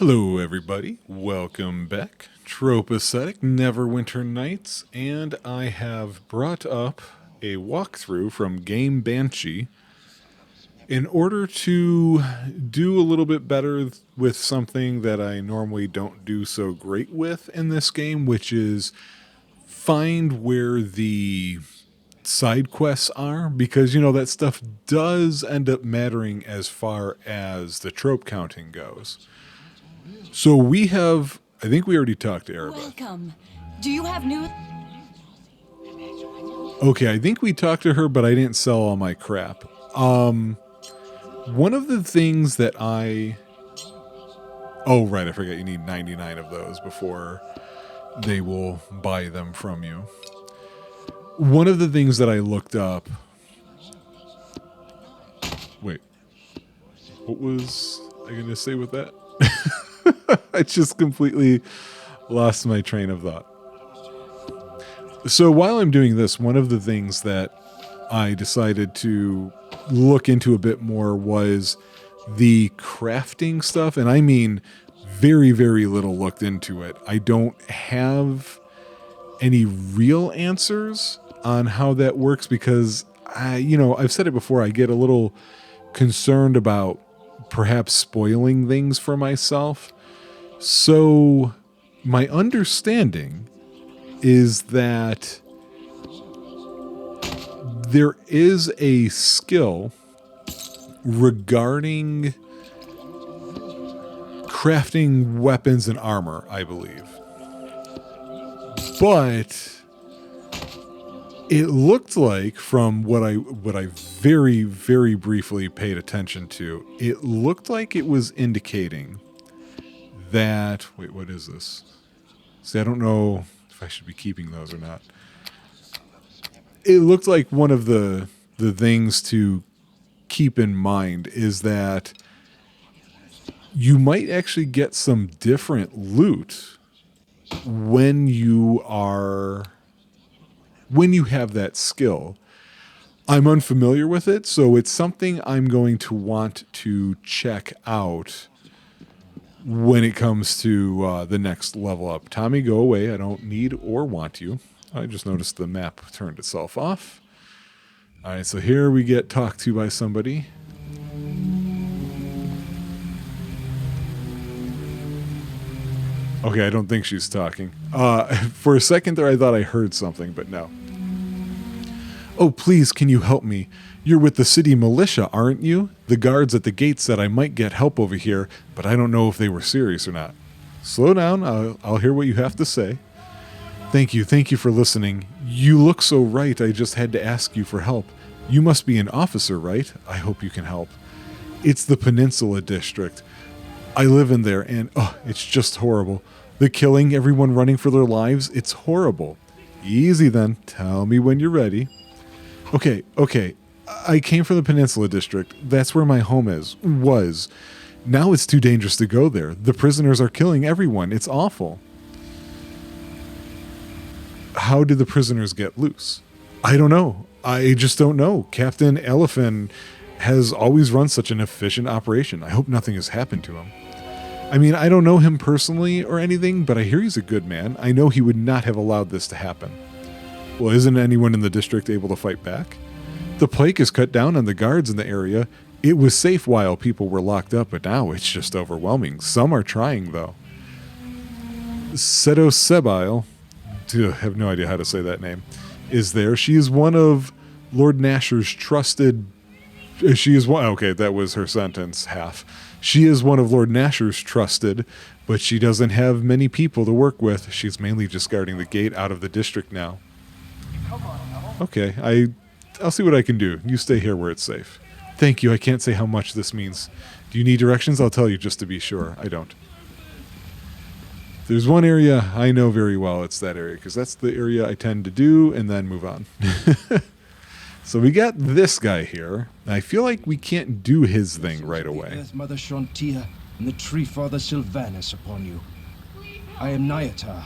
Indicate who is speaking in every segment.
Speaker 1: Hello, everybody. Welcome back. Tropeacetic, Neverwinter Nights, and I have brought up a walkthrough from Game Banshee in order to do a little bit better with something that I normally don't do so great with in this game, which is find where the side quests are, because, that stuff does end up mattering as far as the trope counting goes. So I think we already talked to Arabeth.
Speaker 2: Welcome. Do you have news?
Speaker 1: Okay, I think we talked to her, but I didn't sell all my crap. One of the things that oh, right, I forgot you need 99 of those before they will buy them from you. One of the things that I looked up... Wait. What was I going to say with that? I just completely lost my train of thought. So while I'm doing this, one of the things that I decided to look into a bit more was the crafting stuff. And I mean, very, very little looked into it. I don't have any real answers on how that works because I've said it before, I get a little concerned about perhaps spoiling things for myself. So my understanding is that there is a skill regarding crafting weapons and armor, I believe. But it looked like, from what I very, very briefly paid attention to, it looked like it was indicating that... Wait, what is this? See, I don't know if I should be keeping those or not. It looked like one of the things to keep in mind is that you might actually get some different loot when you have that skill. I'm unfamiliar with it, so it's something I'm going to want to check out when it comes to the next level up. Tommy, go away. I don't need or want you. I just noticed the map turned itself off. All right, so here we get talked to by somebody. Okay, I don't think she's talking. For a second there, I thought I heard something, but no. Oh, please, can you help me? You're with the city militia, aren't you? The guards at the gate said I might get help over here, but I don't know if they were serious or not. Slow down, I'll hear what you have to say. Thank you for listening. You look so right, I just had to ask you for help. You must be an officer, right? I hope you can help. It's the Peninsula district. I live in there, and it's just horrible. The killing, everyone running for their lives, it's horrible. Easy then, tell me when you're ready. Okay. I came from the Peninsula district. That's where my home was. Now it's too dangerous to go there. The prisoners are killing everyone. It's awful. How did the prisoners get loose? I don't know. I just don't know. Captain Elephant has always run such an efficient operation. I hope nothing has happened to him. I mean, I don't know him personally or anything, but I hear he's a good man. I know he would not have allowed this to happen. Well, isn't anyone in the district able to fight back? The plague is cut down on the guards in the area. It was safe while people were locked up, but now it's just overwhelming. Some are trying, though. Seto Sebile, I have no idea how to say that name, is there. She is one of Lord Nasher's trusted... Okay, that was her sentence, half. She is one of Lord Nasher's trusted, but she doesn't have many people to work with. She's mainly just guarding the gate out of the district now. Okay, I'll see what I can do. You stay here where it's safe. Thank you, I can't say how much this means. Do you need directions? I'll tell you just to be sure. I don't. There's one area I know very well. It's that area, because that's the area I tend to do and then move on. So we got this guy here. I feel like we can't do his thing right away.
Speaker 3: Earth Mother Shrontia and the Tree Father Sylvanus upon you. I am Nyatar,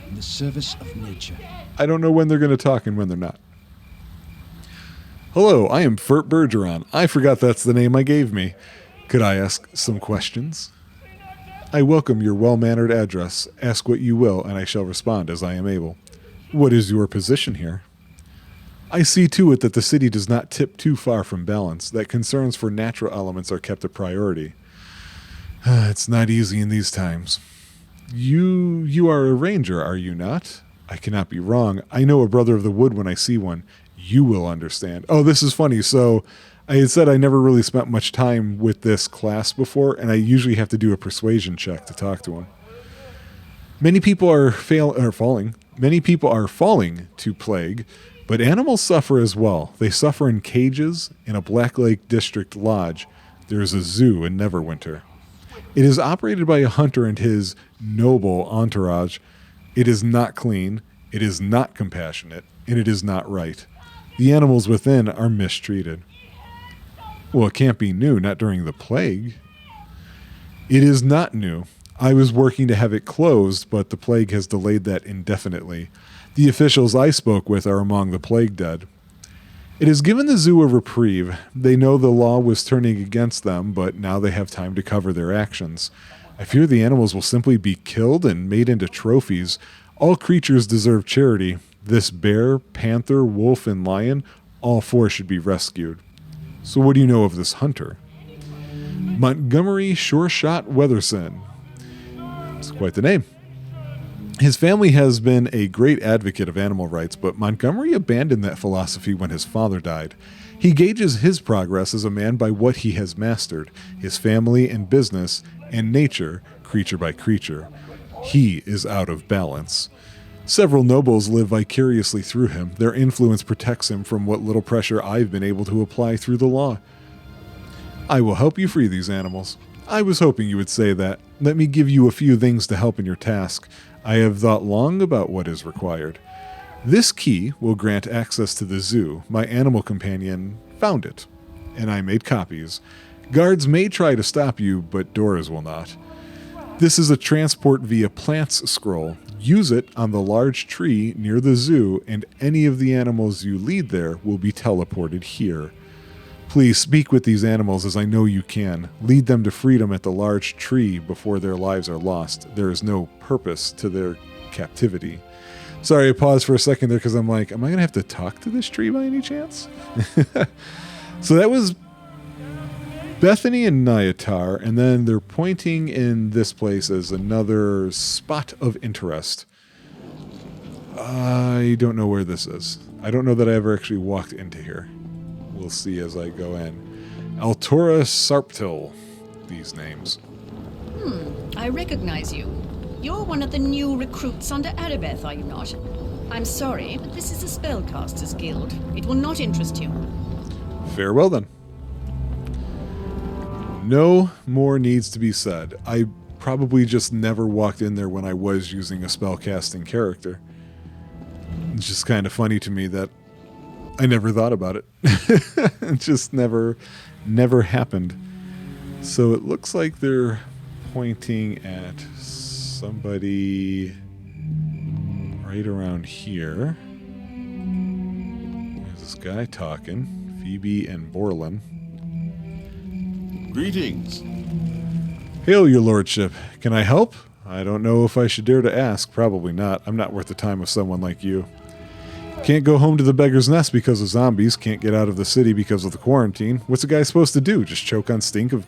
Speaker 3: in the service of nature.
Speaker 1: I don't know when they're going to talk and when they're not. Hello, I am Fert Bergeron. I forgot that's the name I gave me. Could I ask some questions? I welcome your well-mannered address. Ask what you will, and I shall respond as I am able. What is your position here? I see to it that the city does not tip too far from balance, that concerns for natural elements are kept a priority. It's not easy in these times. You are a ranger, are you not? I cannot be wrong. I know a brother of the wood when I see one. You will understand. Oh, this is funny. So I had said I never really spent much time with this class before, and I usually have to do a persuasion check to talk to him. Many people are falling. Many people are falling to plague, but animals suffer as well. They suffer in cages in a Black Lake District lodge. There is a zoo in Neverwinter. It is operated by a hunter and his noble entourage. It is not clean, it is not compassionate, and it is not right. The animals within are mistreated. Well, it can't be new, not during the plague. It is not new. I was working to have it closed, but the plague has delayed that indefinitely. The officials I spoke with are among the plague dead. It has given the zoo a reprieve. They know the law was turning against them, but now they have time to cover their actions. I fear the animals will simply be killed and made into trophies. All creatures deserve charity. This bear, panther, wolf, and lion, all four should be rescued. So what do you know of this hunter? Montgomery Shoreshot Weatherson. It's quite the name. His family has been a great advocate of animal rights, but Montgomery abandoned that philosophy when his father died. He gauges his progress as a man by what he has mastered, his family and business, and nature, creature by creature. He is out of balance. Several nobles live vicariously through him. Their influence protects him from what little pressure I've been able to apply through the law. I will help you free these animals. I was hoping you would say that. Let me give you a few things to help in your task. I have thought long about what is required. This key will grant access to the zoo. My animal companion found it, and I made copies. Guards may try to stop you, but doors will not. This is a transport via plants scroll. Use it on the large tree near the zoo, and any of the animals you lead there will be teleported here. Please speak with these animals as I know you can. Lead them to freedom at the large tree before their lives are lost. There is no purpose to their captivity. Sorry, I paused for a second there because I'm like, am I going to have to talk to this tree by any chance? So that was Bethany and Nyatar, and then they're pointing in this place as another spot of interest. I don't know where this is. I don't know that I ever actually walked into here. We'll see as I go in. Altora Sarptil, these names.
Speaker 2: I recognize you. You're one of the new recruits under Arabeth, are you not? I'm sorry, but this is a Spellcasters Guild. It will not interest you.
Speaker 1: Farewell then. No more needs to be said. I probably just never walked in there when I was using a spellcasting character. It's just kind of funny to me that I never thought about it. It just never happened. So it looks like they're pointing at somebody right around here. There's this guy talking. Phoebe and Borland.
Speaker 4: Greetings.
Speaker 1: Hail, your lordship. Can I help? I don't know if I should dare to ask. Probably not. I'm not worth the time of someone like you. Can't go home to the beggar's nest because of zombies. Can't get out of the city because of the quarantine. What's a guy supposed to do? Just choke on stink of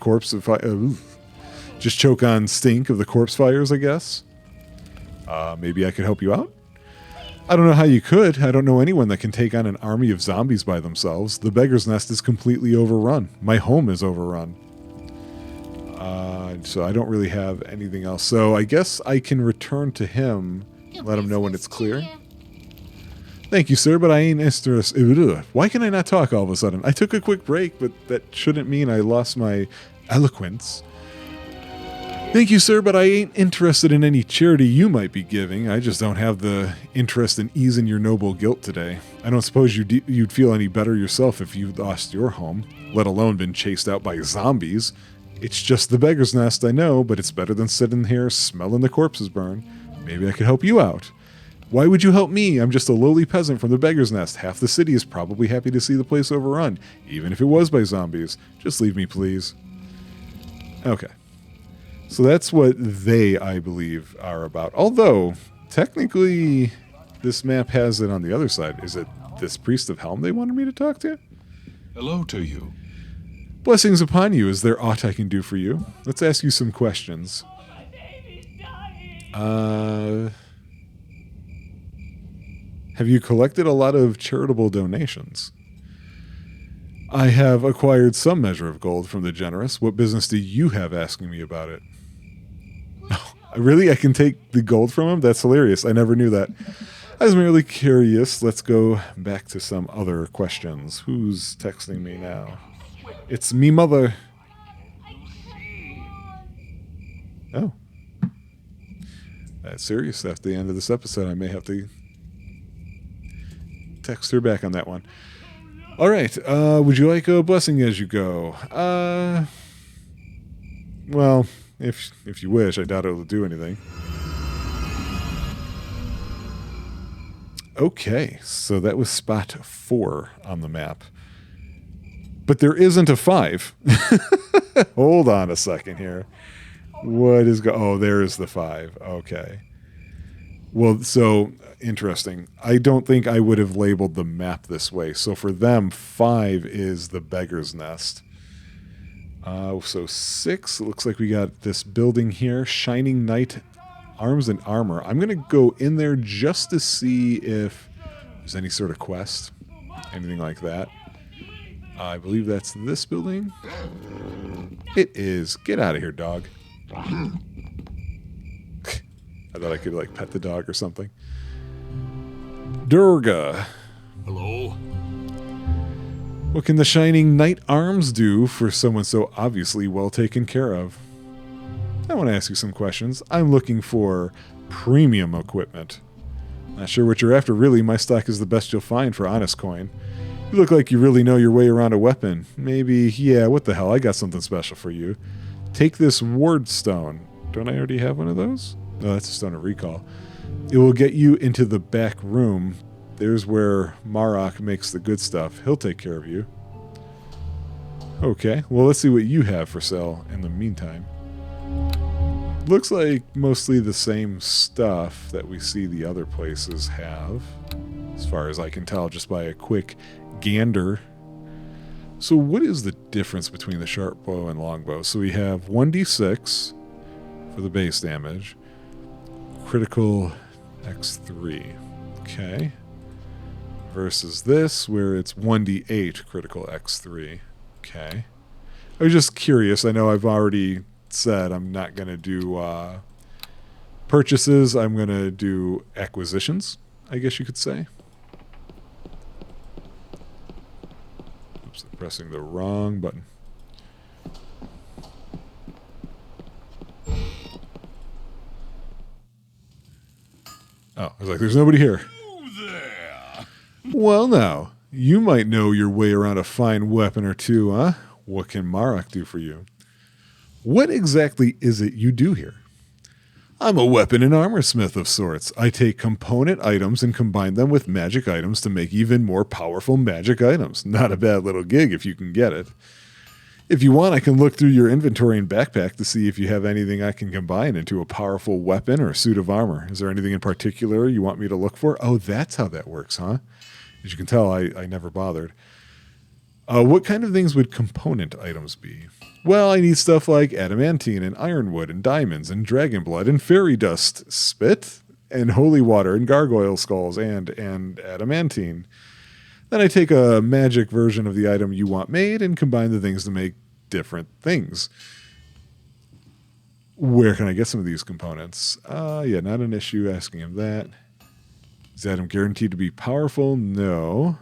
Speaker 1: Just choke on stink of the corpse fires, I guess? Maybe I could help you out? I don't know how you could. I don't know anyone that can take on an army of zombies by themselves. The beggar's nest is completely overrun. My home is overrun. So I don't really have anything else. So I guess I can return to him, let him know when it's clear. Thank you, sir, but I ain't interested. Why can I not talk all of a sudden? I took a quick break, but that shouldn't mean I lost my eloquence. Thank you, sir, but I ain't interested in any charity you might be giving. I just don't have the interest in easing your noble guilt today. I don't suppose you'd feel any better yourself if you lost your home, let alone been chased out by zombies. It's just the beggar's nest, I know, but it's better than sitting here smelling the corpses burn. Maybe I could help you out. Why would you help me? I'm just a lowly peasant from the beggar's nest. Half the city is probably happy to see the place overrun, even if it was by zombies. Just leave me, please. Okay. So that's what they, I believe, are about. Although, technically, this map has it on the other side. Is it this Priest of Helm they wanted me to talk to?
Speaker 4: Hello to you.
Speaker 1: Blessings upon you. Is there aught I can do for you? Let's ask you some questions. Have you collected a lot of charitable donations? I have acquired some measure of gold from the generous. What business do you have asking me about it? Really? I can take the gold from him? That's hilarious. I never knew that. I was merely curious. Let's go back to some other questions. Who's texting me now? It's me mother. Oh. That's serious. After the end of this episode, I may have to text her back on that one. All right. Would you like a blessing as you go? Well, if you wish, I doubt it'll do anything. Okay, so that was spot 4 on the map. But there isn't a 5. Hold on a second here. What is oh, there's the 5. Okay. Well, so interesting. I don't think I would have labeled the map this way. So for them, 5 is the beggar's nest. So 6, it looks like we got this building here, Shining Knight Arms and Armor. I'm going to go in there just to see if there's any sort of quest, anything like that. I believe that's this building. It is. Get out of here, dog. I thought I could, like, pet the dog or something. Durga.
Speaker 4: Hello?
Speaker 1: What can the Shining Knight Arms do for someone so obviously well taken care of? I want to ask you some questions. I'm looking for premium equipment. Not sure what you're after, really. My stock is the best you'll find for honest coin. You look like you really know your way around a weapon. Maybe, yeah, what the hell, I got something special for you. Take this ward stone. Don't I already have one of those? No, that's a stone of recall. It will get you into the back room. There's where Marok makes the good stuff. He'll take care of you. Okay, well, let's see what you have for sale in the meantime. Looks like mostly the same stuff that we see the other places have, as far as I can tell just by a quick gander. So what is the difference between the sharp bow and longbow? So we have 1d6 for the base damage, critical x3, okay, versus this where it's 1d8 critical x3, okay. I was just curious. I know I've already said I'm not going to do purchases. I'm going to do acquisitions, I guess you could say. Oops, I'm pressing the wrong button. Oh, I was like, there's nobody here. Well, now, you might know your way around a fine weapon or two, huh? What can Marok do for you? What exactly is it you do here? I'm a weapon and armor smith of sorts. I take component items and combine them with magic items to make even more powerful magic items. Not a bad little gig if you can get it. If you want, I can look through your inventory and backpack to see if you have anything I can combine into a powerful weapon or suit of armor. Is there anything in particular you want me to look for? Oh, that's how that works, huh? As you can tell, I never bothered. What kind of things would component items be? Well, I need stuff like adamantine and ironwood and diamonds and dragon blood and fairy dust, spit and holy water and gargoyle skulls and adamantine. Then I take a magic version of the item you want made and combine the things to make different things. Where can I get some of these components? Yeah, not an issue asking him that. Is Adam guaranteed to be powerful? No.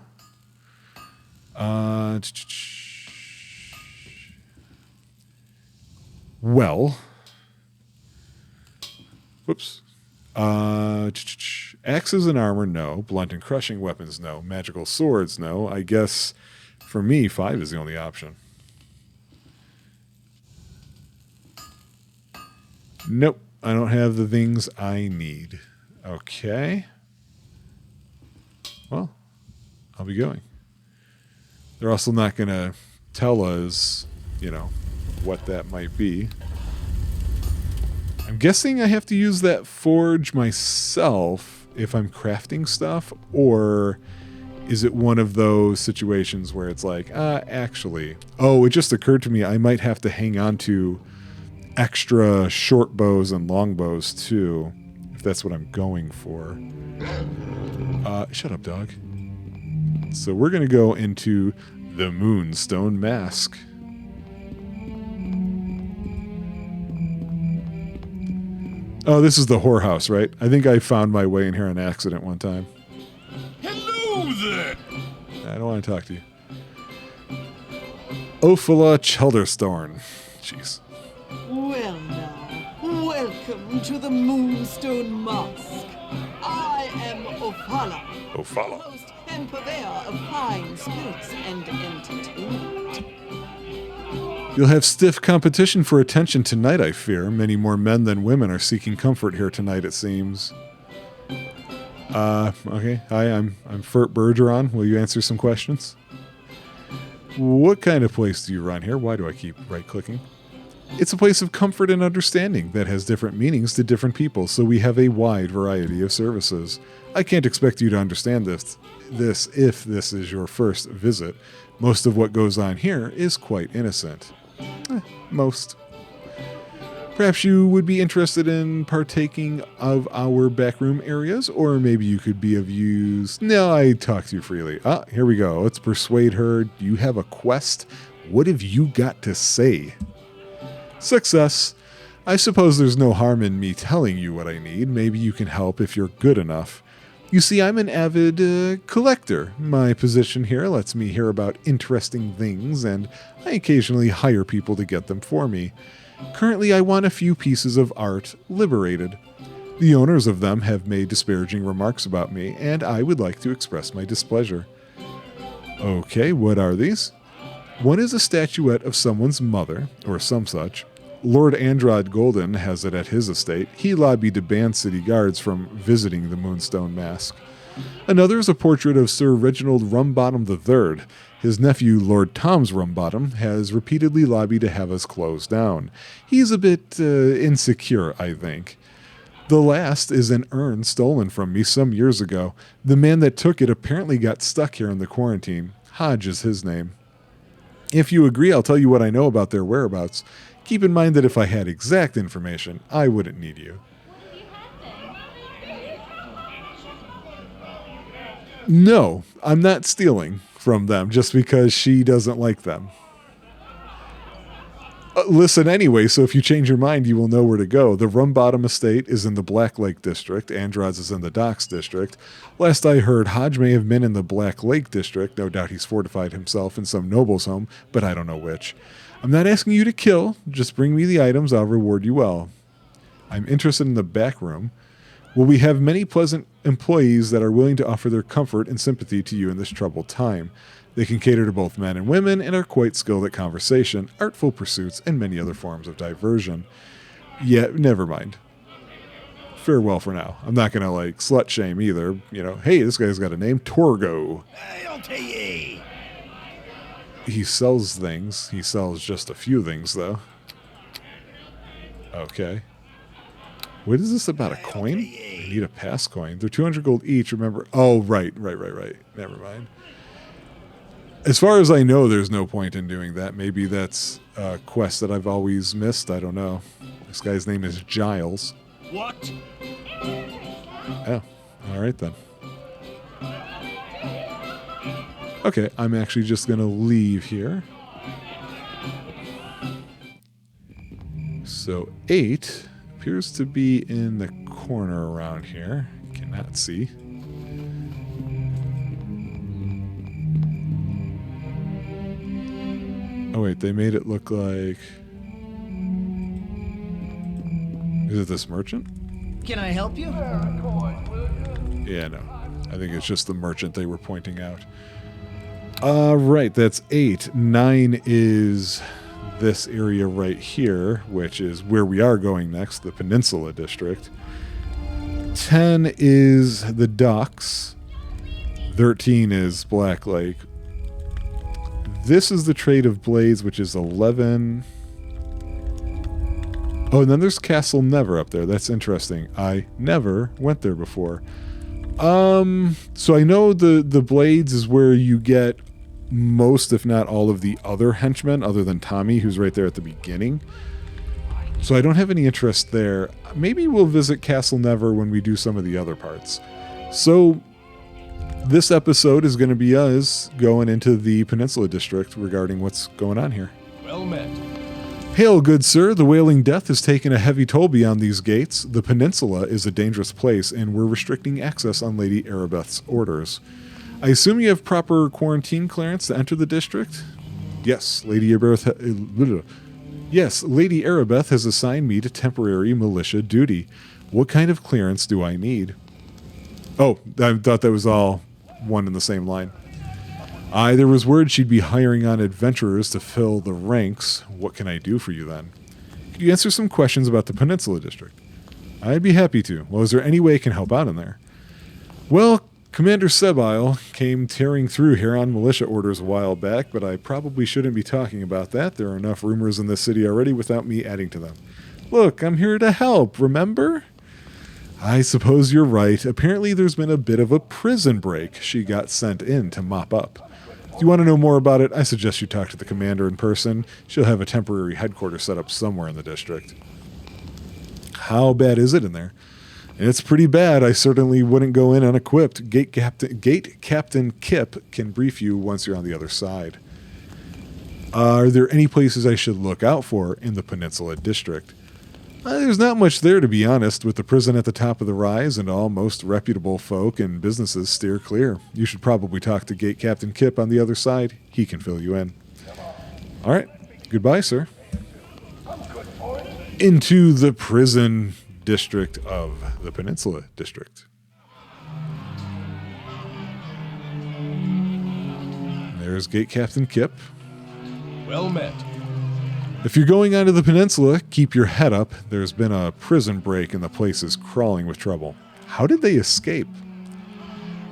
Speaker 1: Well, whoops. Axes and armor, no. Blunt and crushing weapons, no. Magical swords, no. I guess for me, 5 is the only option. Nope, I don't have the things I need. Okay. Well, I'll be going. They're also not going to tell us, you know, what that might be. I'm guessing I have to use that forge myself if I'm crafting stuff, or is it one of those situations where it's like, actually, oh, it just occurred to me I might have to hang on to extra short bows and long bows too, if that's what I'm going for. Shut up, dog. So we're going to go into the Moonstone Mask. Oh, this is the whorehouse, right? I think I found my way in here on accident one time.
Speaker 4: Hello there!
Speaker 1: I don't want to talk to you. Ophala Chelderthorn. Jeez.
Speaker 5: Well now, welcome to the Moonstone Mask. I am Ophala,
Speaker 1: Ophala.
Speaker 5: host and purveyor of fine spirits and entertainment.
Speaker 1: You'll have stiff competition for attention tonight, I fear. Many more men than women are seeking comfort here tonight, it seems. Okay. Hi, I'm Fert Bergeron. Will you answer some questions? What kind of place do you run here? Why do I keep right-clicking? It's a place of comfort and understanding that has different meanings to different people, so we have a wide variety of services. I can't expect you to understand this if this is your first visit. Most of what goes on here is quite innocent. Most. Perhaps you would be interested in partaking of our backroom areas, or maybe you could be of use. No, I talk too freely. Here we go. Let's persuade her. Do you have a quest? What have you got to say? Success. I suppose there's no harm in me telling you what I need. Maybe you can help if you're good enough. You see, I'm an avid collector. My position here lets me hear about interesting things, and I occasionally hire people to get them for me. Currently, I want a few pieces of art liberated. The owners of them have made disparaging remarks about me, and I would like to express my displeasure. Okay, what are these? One is a statuette of someone's mother, or some such. Lord Andrade Golden has it at his estate. He lobbied to ban city guards from visiting the Moonstone Mask. Another is a portrait of Sir Reginald Rumbottom III. His nephew, Lord Tom's Rumbottom, has repeatedly lobbied to have us closed down. He's a bit insecure, I think. The last is an urn stolen from me some years ago. The man that took it apparently got stuck here in the quarantine. Hodge is his name. If you agree, I'll tell you what I know about their whereabouts. Keep in mind that if I had exact information, I wouldn't need you. No, I'm not stealing from them just because she doesn't like them. Listen anyway, so if you change your mind, you will know where to go. The Rumbottom estate is in the Black Lake district. Andrade's is in the Docks district. Last I heard, Hodge may have been in the Black Lake district. No doubt he's fortified himself in some noble's home, but I don't know which. I'm not asking you to kill. Just bring me the items. I'll reward you well. I'm interested in the back room. Will we have many pleasant employees that are willing to offer their comfort and sympathy to you in this troubled time? They can cater to both men and women and are quite skilled at conversation, artful pursuits, and many other forms of diversion. Yeah, never mind. Farewell for now. I'm not going to, slut shame either. Hey, this guy's got a name. Torgo. He sells things. He sells just a few things, though. Okay. What is this about a coin? I need a pass coin. They're 200 gold each, remember? Oh, right. Never mind. As far as I know, there's no point in doing that. Maybe that's a quest that I've always missed. I don't know. This guy's name is Giles.
Speaker 4: What?
Speaker 1: Oh, all right then. Okay, I'm actually just going to leave here. So 8 appears to be in the corner around here. Cannot see. Oh wait, they made it look like... Is it this merchant?
Speaker 5: Can I help you?
Speaker 1: Yeah, no. I think it's just the merchant they were pointing out. Right, that's 8. 9 is this area right here, which is where we are going next, the Peninsula district. 10 is the docks. 13 is Black Lake. This is the Trade of Blades, which is 11. Oh, and then there's Castle Never up there. That's interesting. I never went there before. So I know the Blades is where you get most, if not all, of the other henchmen, other than Tommy, who's right there at the beginning. So I don't have any interest there. Maybe we'll visit Castle Never when we do some of the other parts. So this episode is going to be us going into the Peninsula District regarding what's going on here.
Speaker 3: Well met.
Speaker 1: Hail, good sir. The Wailing Death has taken a heavy toll beyond these gates. The Peninsula is a dangerous place, and we're restricting access on Lady Arabeth's orders. I assume you have proper quarantine clearance to enter the district? Yes, Lady Arabeth. Yes, Lady Arabeth has assigned me to temporary militia duty. What kind of clearance do I need? Oh, I thought that was all one in the same line. Aye, there was word she'd be hiring on adventurers to fill the ranks. What can I do for you then? Could you answer some questions about the Peninsula District? I'd be happy to. Well, is there any way I can help out in there? Well, Commander Sebile came tearing through here on militia orders a while back, but I probably shouldn't be talking about that. There are enough rumors in this city already without me adding to them. Look, I'm here to help, remember? I suppose you're right. Apparently there's been a bit of a prison break she got sent in to mop up. If you want to know more about it, I suggest you talk to the commander in person. She'll have a temporary headquarters set up somewhere in the district. How bad is it in there? It's pretty bad. I certainly wouldn't go in unequipped. Gate Captain Kip can brief you once you're on the other side. Are there any places I should look out for in the Peninsula District? There's not much there, to be honest. With the prison at the top of the rise and all, most reputable folk and businesses steer clear. You should probably talk to Gate Captain Kip on the other side. He can fill you in. All right. Goodbye, sir. Into the prison district of the Peninsula District. There's Gate Captain Kip.
Speaker 3: Well met.
Speaker 1: If you're going onto the peninsula, keep your head up. There's been a prison break and the place is crawling with trouble. How did they escape?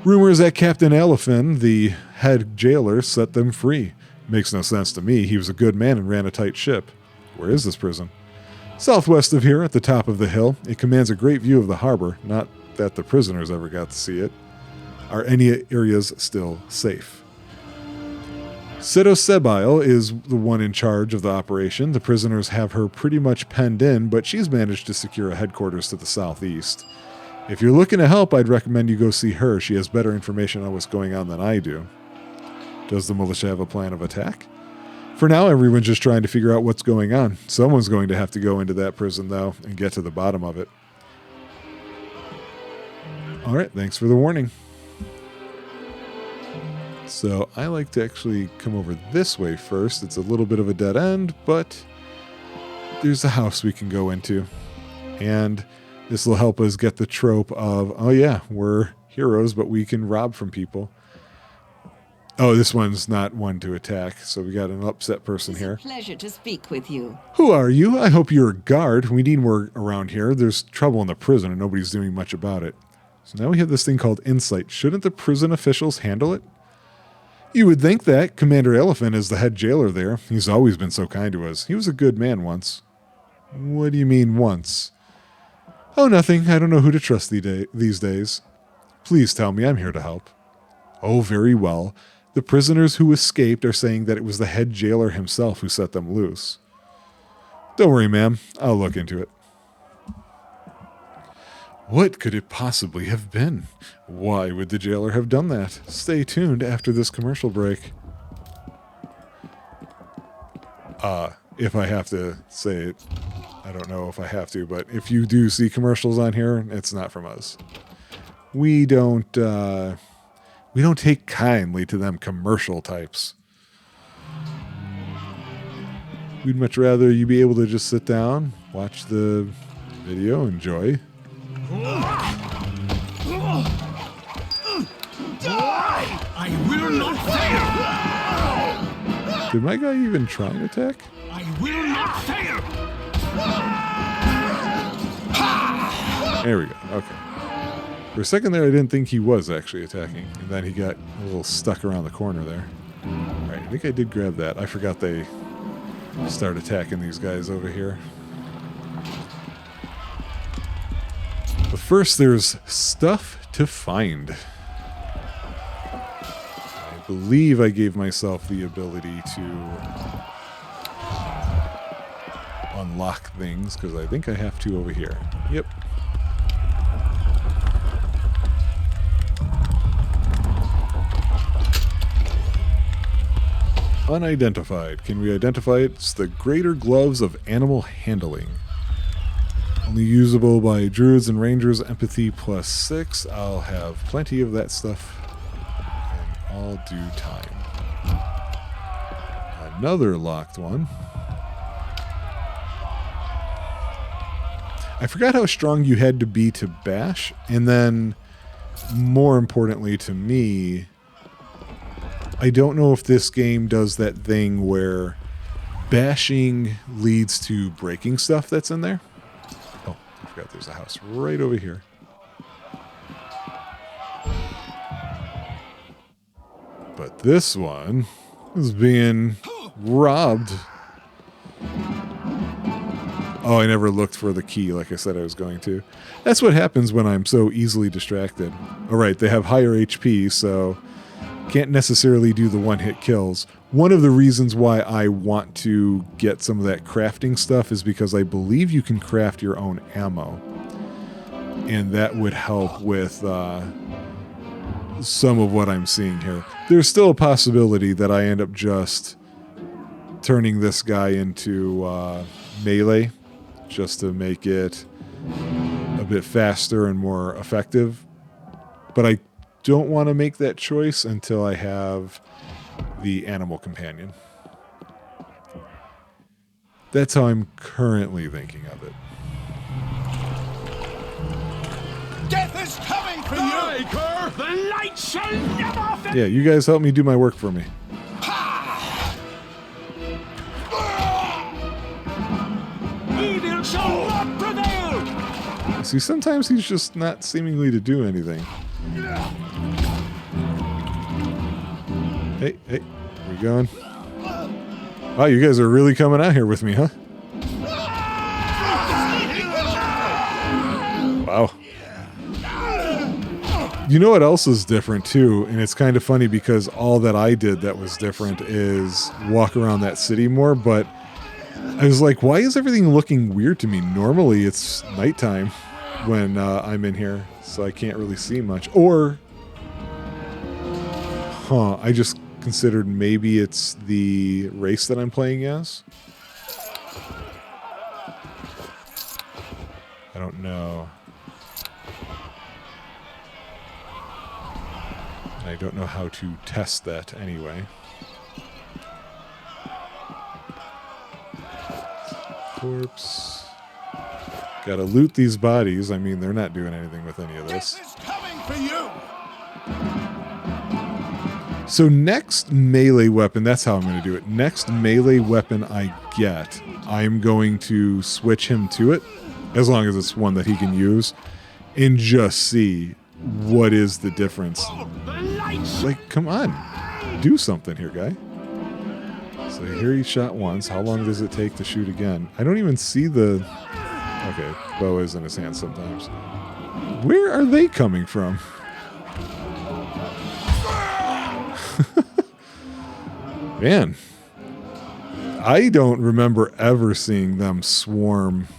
Speaker 1: Rumors that Captain Elephant, the head jailer, set them free. Makes no sense to me. He was a good man and ran a tight ship. Where is this prison? Southwest of here, at the top of the hill. It commands a great view of the harbor. Not that the prisoners ever got to see it. Are any areas still safe? Seto Sebile is the one in charge of the operation. The prisoners have her pretty much penned in, but she's managed to secure a headquarters to the southeast. If you're looking to help, I'd recommend you go see her. She has better information on what's going on than I do. Does the militia have a plan of attack? For now, everyone's just trying to figure out what's going on. Someone's going to have to go into that prison, though, and get to the bottom of it. All right, thanks for the warning. So I like to actually come over this way first. It's a little bit of a dead end, but there's a house we can go into. And this will help us get the trope of, oh yeah, we're heroes, but we can rob from people. Oh, this one's not one to attack, so we got an upset person here.
Speaker 5: It's a pleasure to speak with you.
Speaker 1: Who are you? I hope you're a guard. We need more around here. There's trouble in the prison and nobody's doing much about it. So now we have this thing called Insight. Shouldn't the prison officials handle it? You would think that. Commander Elephant is the head jailer there. He's always been so kind to us. He was a good man once. What do you mean once? Oh, nothing. I don't know who to trust these days. Please tell me. I'm here to help. Oh, very well. The prisoners who escaped are saying that it was the head jailer himself who set them loose. Don't worry, ma'am. I'll look into it. What could it possibly have been? Why would the jailer have done that? Stay tuned after this commercial break. If I have to say it, I don't know if I have to, but if you do see commercials on here, it's not from us. We don't take kindly to them commercial types. We'd much rather you be able to just sit down, watch the video, enjoy.
Speaker 4: I will not fail!
Speaker 1: Did my guy even try an attack?
Speaker 4: I will not fail!
Speaker 1: There we go. Okay. For a second there, I didn't think he was actually attacking. And then he got a little stuck around the corner there. Alright, I think I did grab that. I forgot they start attacking these guys over here. first, there's stuff to find. I believe I gave myself the ability to unlock things, because I think I have to over here. Yep. Unidentified. Can we identify it? It's the Greater Gloves of Animal Handling. Only usable by druids and rangers. Empathy +6. I'll have plenty of that stuff in all due time. Another locked one. I forgot how strong you had to be to bash, and then, more importantly to me, I don't know if this game does that thing where bashing leads to breaking stuff that's in there. Oh, I forgot there's a house right over here. But this one is being robbed. Oh, I never looked for the key like I said I was going to. That's what happens when I'm so easily distracted. All right, they have higher HP, so can't necessarily do the one-hit kills. One of the reasons why I want to get some of that crafting stuff is because I believe you can craft your own ammo. And that would help with some of what I'm seeing here. There's still a possibility that I end up just turning this guy into melee, just to make it a bit faster and more effective. But I don't want to make that choice until I have the animal companion. That's how I'm currently thinking of it.
Speaker 4: Death is coming for you! The light shall never fail!
Speaker 1: Yeah, you guys help me do my work for me.
Speaker 4: Evil shall not prevail!
Speaker 1: See, sometimes he's just not seemingly to do anything. Hey, where you going? Wow, you guys are really coming out here with me, huh? Wow. You know what else is different, too? And it's kind of funny because all that I did that was different is walk around that city more, but I was like, why is everything looking weird to me? Normally, it's nighttime when I'm in here, so I can't really see much. Or, I just considered maybe it's the race that I'm playing as. I don't know. I don't know how to test that anyway. Corpse. Gotta loot these bodies. I mean, they're not doing anything with any of this.
Speaker 4: Death is coming for you!
Speaker 1: So next melee weapon, that's how I'm going to do it. Next melee weapon I get, I'm going to switch him to it, as long as it's one that he can use, and just see what is the difference. Like, come on. Do something here, guy. So here he shot once. How long does it take to shoot again? I don't even see the... Okay, bow is in his hand sometimes. Where are they coming from? Man, I don't remember ever seeing them swarm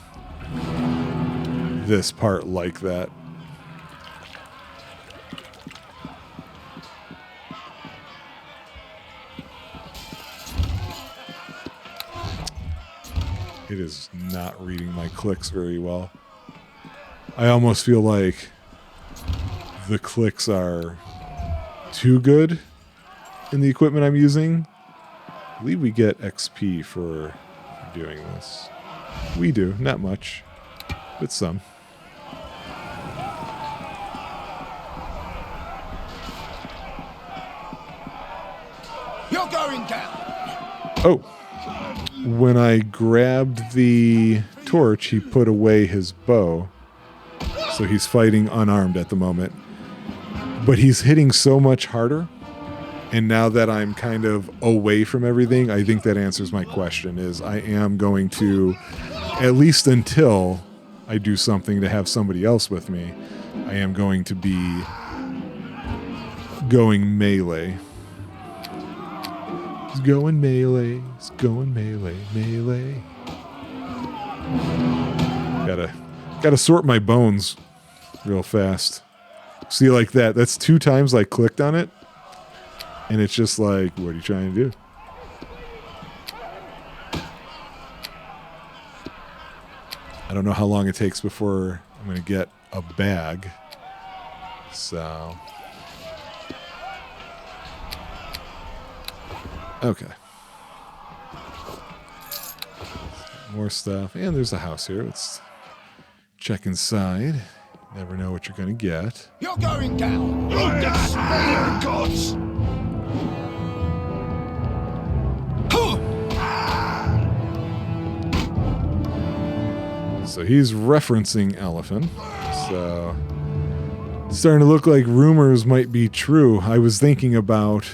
Speaker 1: this part like that. It is not reading my clicks very well. I almost feel like the clicks are too good in the equipment I'm using. I believe we get XP for doing this. We do, not much, but some.
Speaker 4: You're going down!
Speaker 1: Oh, when I grabbed the torch, he put away his bow, so he's fighting unarmed at the moment. But he's hitting so much harder. And now that I'm kind of away from everything, I think that answers my question, is I am going to, at least until I do something to have somebody else with me, I am going to be going melee. He's going melee. He's going melee. Melee. Gotta sort my bones real fast. See, like that. That's 2 times I clicked on it. And it's just like, what are you trying to do? I don't know how long it takes before I'm going to get a bag. So. Okay. More stuff. And there's a house here. Let's check inside. Never know what you're going to get.
Speaker 4: You're going down! You despair gods!
Speaker 1: So he's referencing elephant. So it's starting to look like rumors might be true. I was thinking about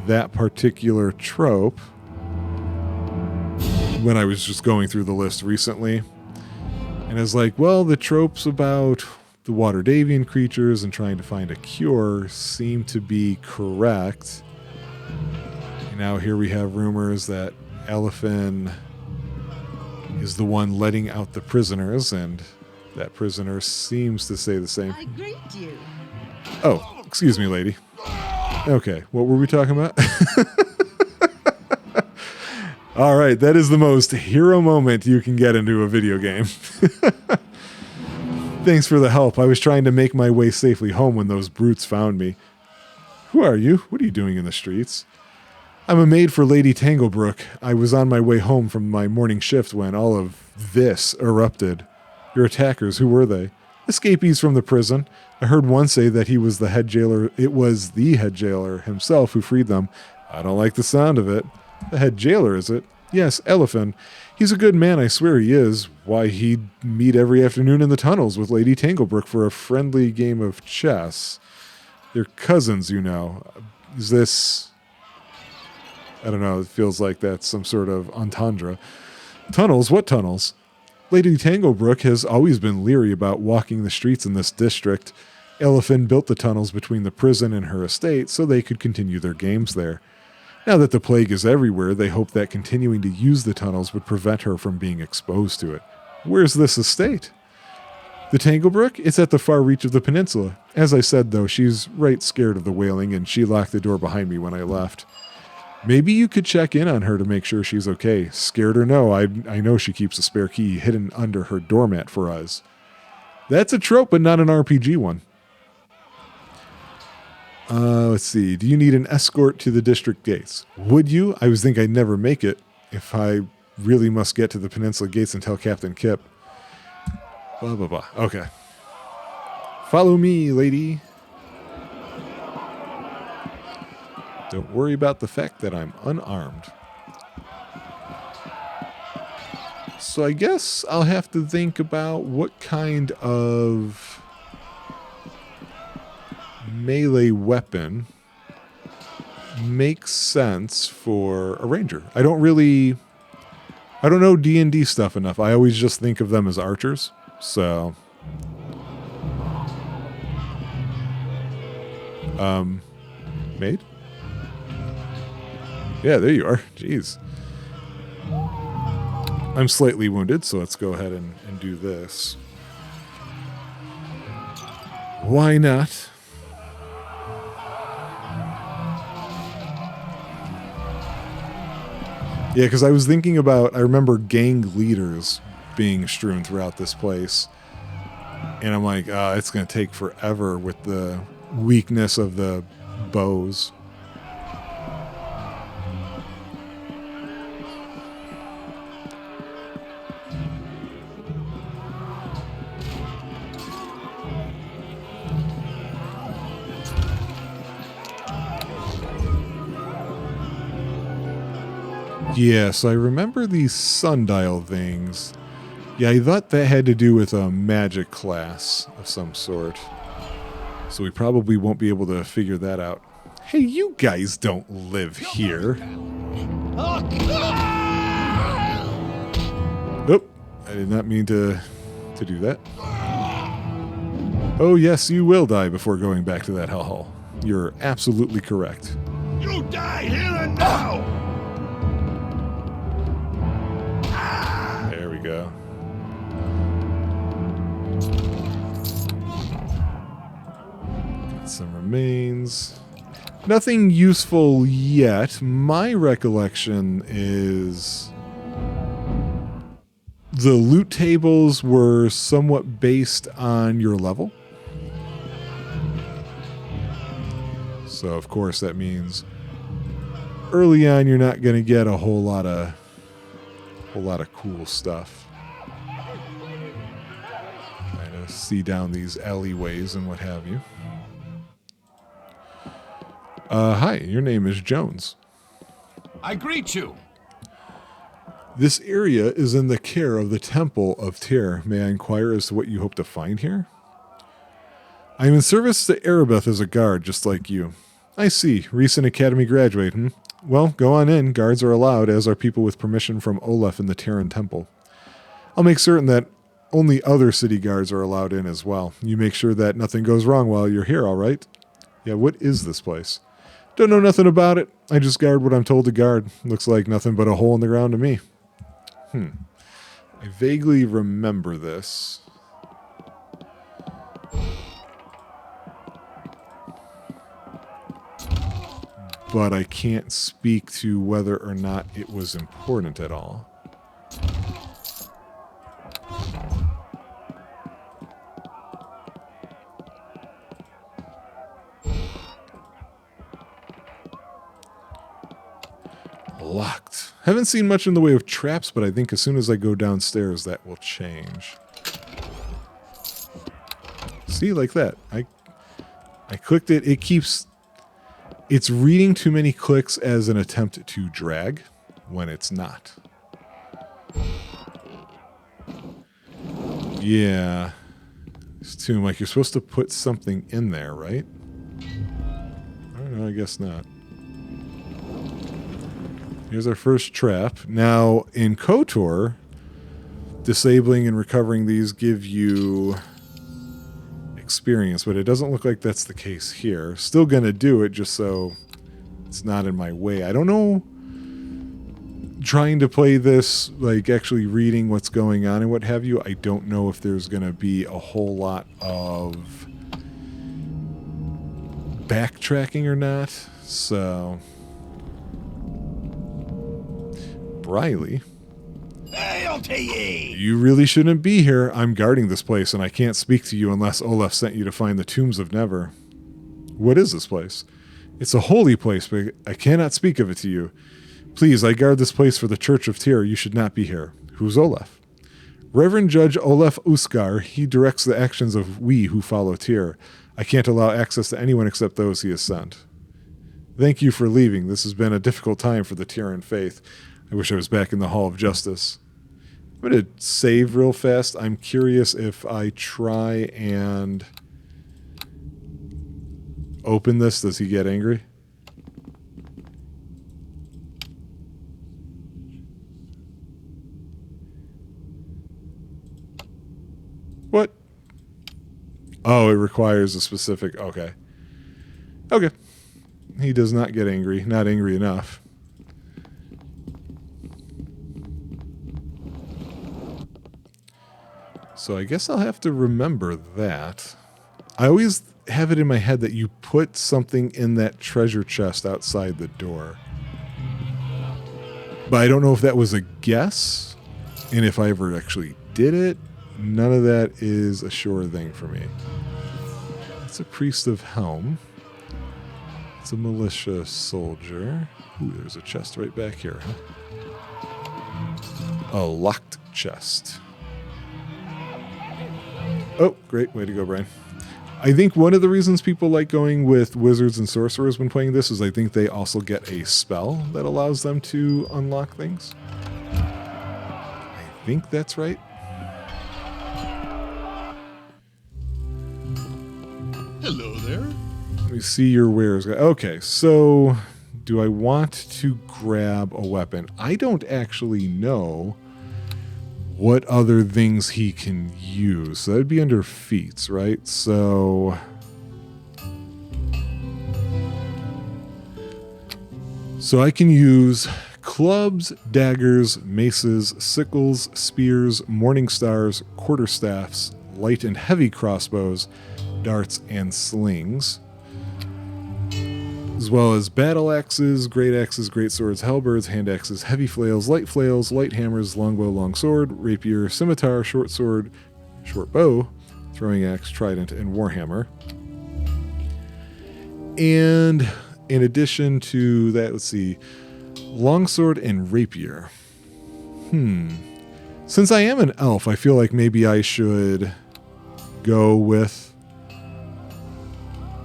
Speaker 1: that particular trope when I was just going through the list recently. And I was like, well, the tropes about the water Davian creatures and trying to find a cure seem to be correct. And now here we have rumors that elephant is the one letting out the prisoners, and that prisoner seems to say the same.
Speaker 5: I greet you.
Speaker 1: Oh, excuse me, lady. Okay, what were we talking about? All right, that is the most hero moment you can get into a video game. Thanks for the help. I was trying to make my way safely home when those brutes found me. Who are you? What are you doing in the streets? I'm a maid for Lady Tanglebrook. I was on my way home from my morning shift when all of this erupted. Your attackers, who were they? Escapees from the prison. I heard one say that he was the head jailer. It was the head jailer himself who freed them. I don't like the sound of it. The head jailer, is it? Yes, Elephant. He's a good man, I swear he is. Why, he'd meet every afternoon in the tunnels with Lady Tanglebrook for a friendly game of chess. They're cousins, you know. Is this... I don't know, it feels like that's some sort of entendre. Tunnels? What tunnels? Lady Tanglebrook has always been leery about walking the streets in this district. Elephant built the tunnels between the prison and her estate so they could continue their games there. Now that the plague is everywhere, they hope that continuing to use the tunnels would prevent her from being exposed to it. Where's this estate? The Tanglebrook? It's at the far reach of the peninsula. As I said, though, she's right scared of the wailing, and she locked the door behind me when I left. Maybe you could check in on her to make sure she's okay. Scared or no, I know she keeps a spare key hidden under her doormat for us. That's a trope, but not an RPG one. Let's see. Do you need an escort to the district gates? Would you? I was thinking I'd never make it if I really must get to the peninsula gates and tell Captain Kip. Blah, blah, blah. Okay. Follow me, lady. Don't worry about the fact that I'm unarmed. So I guess I'll have to think about what kind of melee weapon makes sense for a ranger. I don't know D&D stuff enough. I always just think of them as archers. So maid? Yeah, there you are. Jeez. I'm slightly wounded, so let's go ahead and do this. Why not? Yeah, because I was thinking about, I remember gang leaders being strewn throughout this place. And I'm like, it's going to take forever with the weakness of the bows. Yes, I remember these sundial things. Yeah, I thought that had to do with a magic class of some sort. So we probably won't be able to figure that out. Hey, you guys don't live here. Oh, I did not mean to to do that. Oh, yes, you will die before going back to that hellhole. You're absolutely correct.
Speaker 4: You die here and now!
Speaker 1: There we go. Got some remains. Nothing useful yet. My recollection is the loot tables were somewhat based on your level. So, of course, that means early on you're not going to get a whole lot of cool stuff. Trying to see down these alleyways and what have you. Hi, your name is Jones.
Speaker 4: I greet you.
Speaker 1: This area is in the care of the Temple of Tyr. May I inquire as to what you hope to find here? I am in service to Erebeth as a guard, just like you. I see. Recent academy graduate, Well, go on in. Guards are allowed, as are people with permission from Olaf in the Terran Temple. I'll make certain that only other city guards are allowed in as well. You make sure that nothing goes wrong while you're here, all right? Yeah, what is this place? Don't know nothing about it. I just guard what I'm told to guard. Looks like nothing but a hole in the ground to me. I vaguely remember this. But I can't speak to whether or not it was important at all. Locked. Haven't seen much in the way of traps, but I think as soon as I go downstairs, that will change. See, like that. I clicked it. It keeps... It's reading too many clicks as an attempt to drag when it's not. Yeah. It's too like you're supposed to put something in there, right? I don't know, I guess not. Here's our first trap. Now, in KOTOR, disabling and recovering these give you experience, but it doesn't look like that's the case here. Still gonna do it just so it's not in my way. I don't know, trying to play this, like actually reading what's going on and what have you, I don't know if there's gonna be a whole lot of backtracking or not. So Briley,
Speaker 4: Hail to ye!
Speaker 1: you really shouldn't be here. I'm guarding this place, and I can't speak to you unless Olaf sent you to find the tombs of Never. What is this place? It's a holy place, but I cannot speak of it to you. Please, I guard this place for the Church of Tyr. You should not be here. Who's Olaf? Reverend Judge Olaf Uskar. He directs the actions of we who follow Tyr. I can't allow access to anyone except those he has sent. Thank you for leaving. This has been a difficult time for the Tyran faith. I wish I was back in the Hall of Justice. I'm going to save real fast. I'm curious if I try and open this, does he get angry? What? Oh, it requires a specific... Okay. Okay. He does not get angry. Not angry enough. So I guess I'll have to remember that. I always have it in my head that you put something in that treasure chest outside the door. But I don't know if that was a guess, and if I ever actually did it. None of that is a sure thing for me. It's a priest of Helm. It's a militia soldier. Ooh, there's a chest right back here, huh? A locked chest. Oh, great. Way to go, Brian. I think one of the reasons people like going with wizards and sorcerers when playing this is I think they also get a spell that allows them to unlock things. I think that's right.
Speaker 4: Hello there.
Speaker 1: Let me see your wares. Okay, so do I want to grab a weapon? I don't actually know what other things he can use. So that'd be under feats, right? So I can use clubs, daggers, maces, sickles, spears, morning stars, quarterstaffs, light and heavy crossbows, darts, and slings, as well as battle axes, great swords, halberds, hand axes, heavy flails, light hammers, longbow, longsword, rapier, scimitar, short sword, short bow, throwing axe, trident, and warhammer. And in addition to that, let's see, longsword and rapier. Since I am an elf, I feel like maybe I should go with...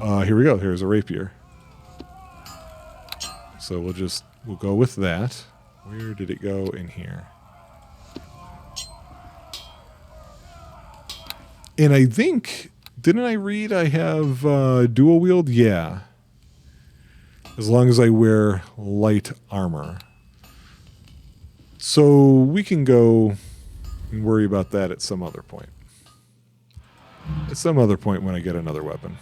Speaker 1: here we go. Here's a rapier. So we'll go with that. Where did it go in here? And I think, didn't I read I have dual wield? Yeah. As long as I wear light armor. So we can go and worry about that at some other point. At some other point when I get another weapon.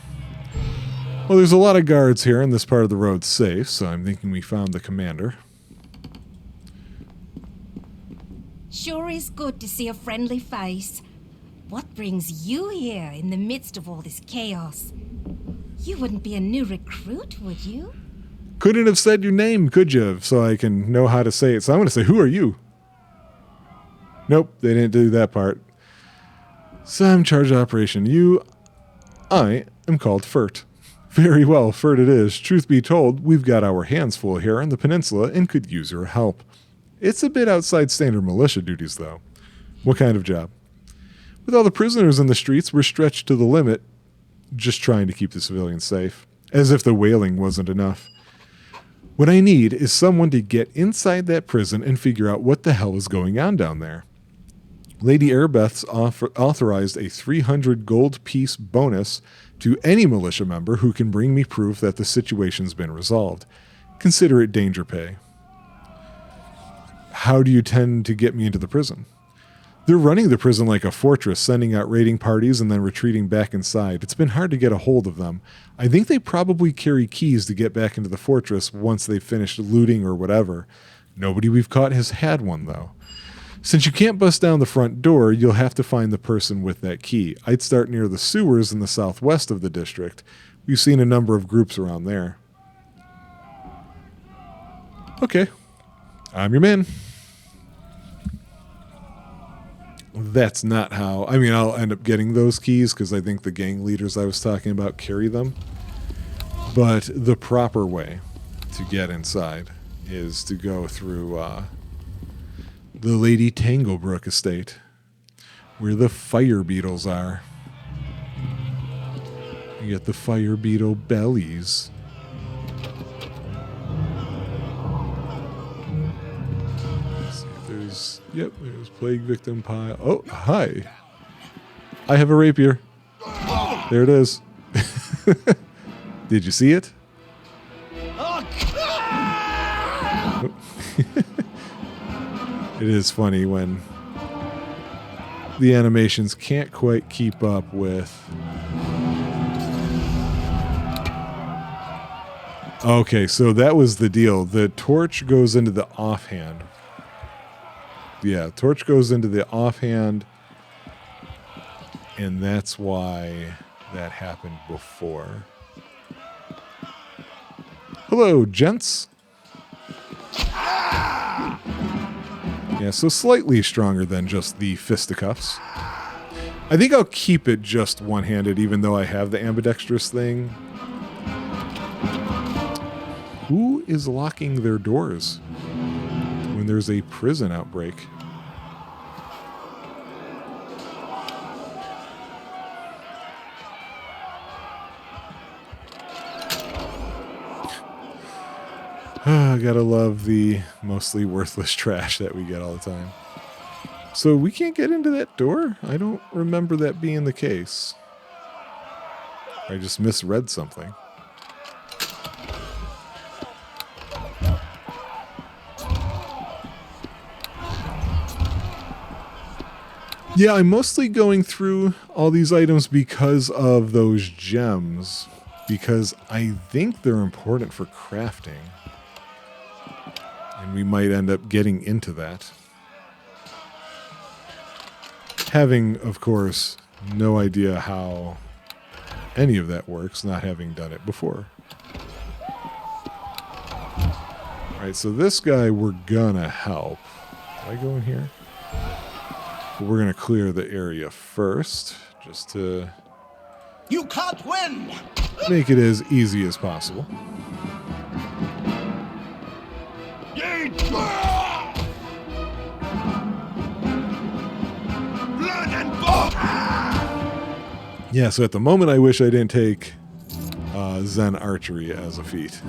Speaker 1: Well, there's a lot of guards here, and this part of the road's safe, so I'm thinking we found the commander.
Speaker 6: Sure is good to see a friendly face. What brings you here in the midst of all this chaos? You wouldn't be a new recruit, would you?
Speaker 1: Couldn't have said your name, could you? So I can know how to say it. So I'm going to say, who are you? Nope, they didn't do that part. So I'm in charge of operation. I am called Furt. Very well, Furt it is. Truth be told, we've got our hands full here on the peninsula and could use your help. It's a bit outside standard militia duties, though. What kind of job? With all the prisoners in the streets, we're stretched to the limit, just trying to keep the civilians safe. As if the wailing wasn't enough. What I need is someone to get inside that prison and figure out what the hell is going on down there. Lady Airbeth's authorized a 300 gold piece bonus to any militia member who can bring me proof that the situation's been resolved. Consider it danger pay. How do you tend to get me into the prison? They're running the prison like a fortress, sending out raiding parties and then retreating back inside. It's been hard to get a hold of them. I think they probably carry keys to get back into the fortress once they've finished looting or whatever. Nobody we've caught has had one, though. Since you can't bust down the front door, you'll have to find the person with that key. I'd start near the sewers in the southwest of the district. We've seen a number of groups around there. Okay. I'm your man. That's not how... I mean, I'll end up getting those keys because I think the gang leaders I was talking about carry them. But the proper way to get inside is to go through... the Lady Tanglebrook estate, where the fire beetles are. You get the fire beetle bellies. Let's see if there's... Yep, there's plague victim pile. Oh, hi. I have a rapier. There it is. Did you see it? It is funny when the animations can't quite keep up with... Okay, so that was the deal. The torch goes into the offhand. Yeah, torch goes into the offhand, and that's why that happened before. Hello, gents. Yeah, so slightly stronger than just the fisticuffs. I think I'll keep it just one-handed, even though I have the ambidextrous thing. Who is locking their doors when there's a prison outbreak? I gotta love the mostly worthless trash that we get all the time. So we can't get into that door? I don't remember that being the case. I just misread something. Yeah, I'm mostly going through all these items because of those gems, because I think they're important for crafting. And we might end up getting into that. Having, of course, no idea how any of that works, not having done it before. Alright, so this guy we're gonna help. Did I go in here? But we're gonna clear the area first, just to
Speaker 4: You can't win!
Speaker 1: make it as easy as possible.
Speaker 4: Blood and bone!
Speaker 1: Yeah, so at the moment I wish I didn't take Zen Archery as a feat.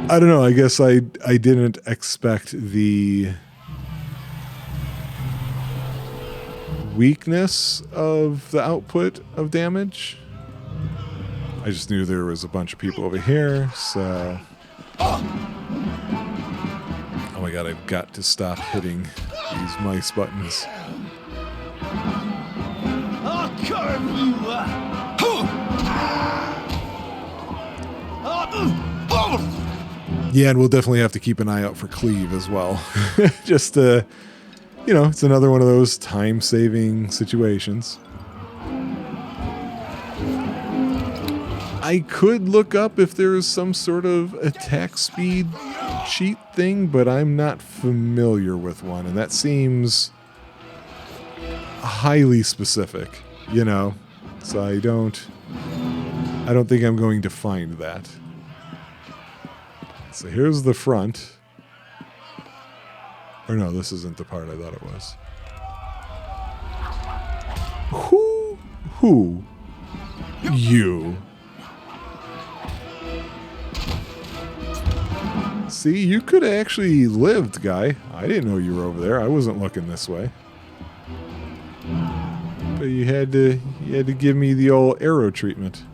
Speaker 1: I don't know, I guess I didn't expect the weakness of the output of damage. I just knew there was a bunch of people over here, so... Oh my god, I've got to stop hitting these mice buttons.
Speaker 4: I'll curve you!
Speaker 1: Yeah, and we'll definitely have to keep an eye out for Cleave as well. Just to, you know, it's another one of those time-saving situations. I could look up if there is some sort of attack speed cheat thing, but I'm not familiar with one, and that seems highly specific, you know. So I don't think I'm going to find that. So here's the front. Or no, this isn't the part I thought it was. Who? You. See, you could have actually lived, guy. I didn't know you were over there. I wasn't looking this way. But you had to give me the old arrow treatment.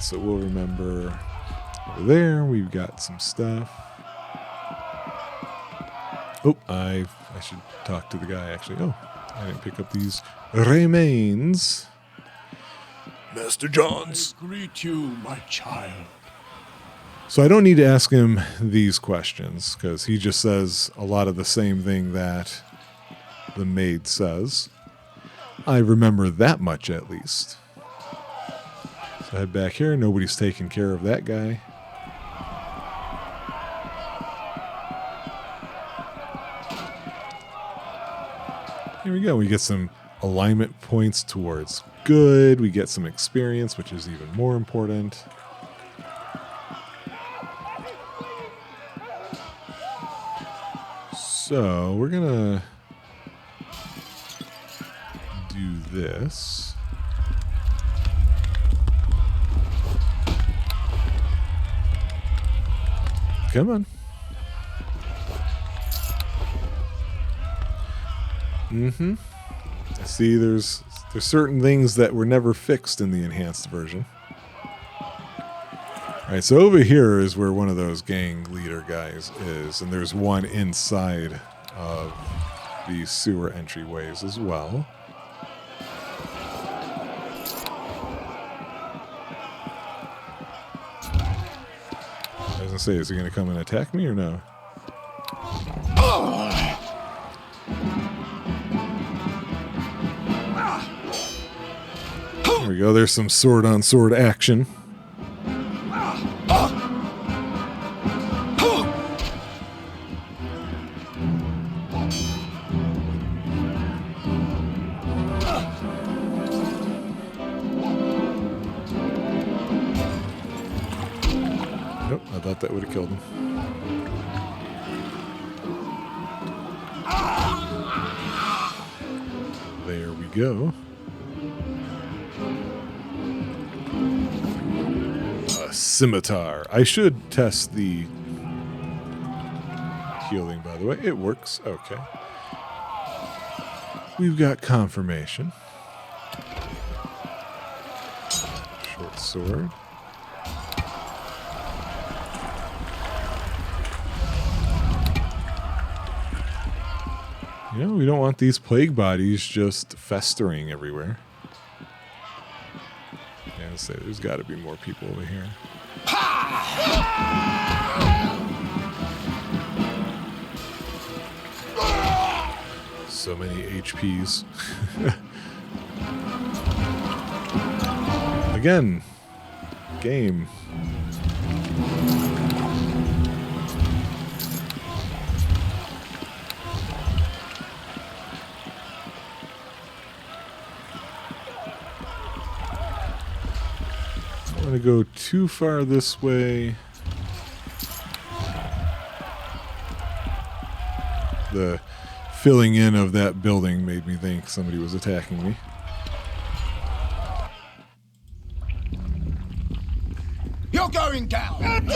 Speaker 1: So we'll remember over there we've got some stuff. Oh, I should talk to the guy actually. Oh, I didn't pick up these remains. Master Johns.
Speaker 4: I greet you, my child.
Speaker 1: So I don't need to ask him these questions because he just says a lot of the same thing that the maid says. I remember that much at least. So head back here. Nobody's taking care of that guy. Here we go. We get some alignment points towards good. We get some experience, which is even more important. So we're gonna do this. Come on. Mm-hmm. I see there's certain things that were never fixed in the enhanced version. Alright, so over here is where one of those gang leader guys is, and there's one inside of these sewer entryways as well. I was gonna say, is he gonna come and attack me or no? There we go, there's some sword-on-sword action. Nope, I thought that would have killed him. There we go. Scimitar. I should test the healing, by the way. It works. Okay. We've got confirmation. Short sword. You know, we don't want these plague bodies just festering everywhere. Yeah, I'll say there's got to be more people over here. So many HPs. Again, game. I don't want to go too far this way. The filling in of that building made me think somebody was attacking me.
Speaker 4: You're going down!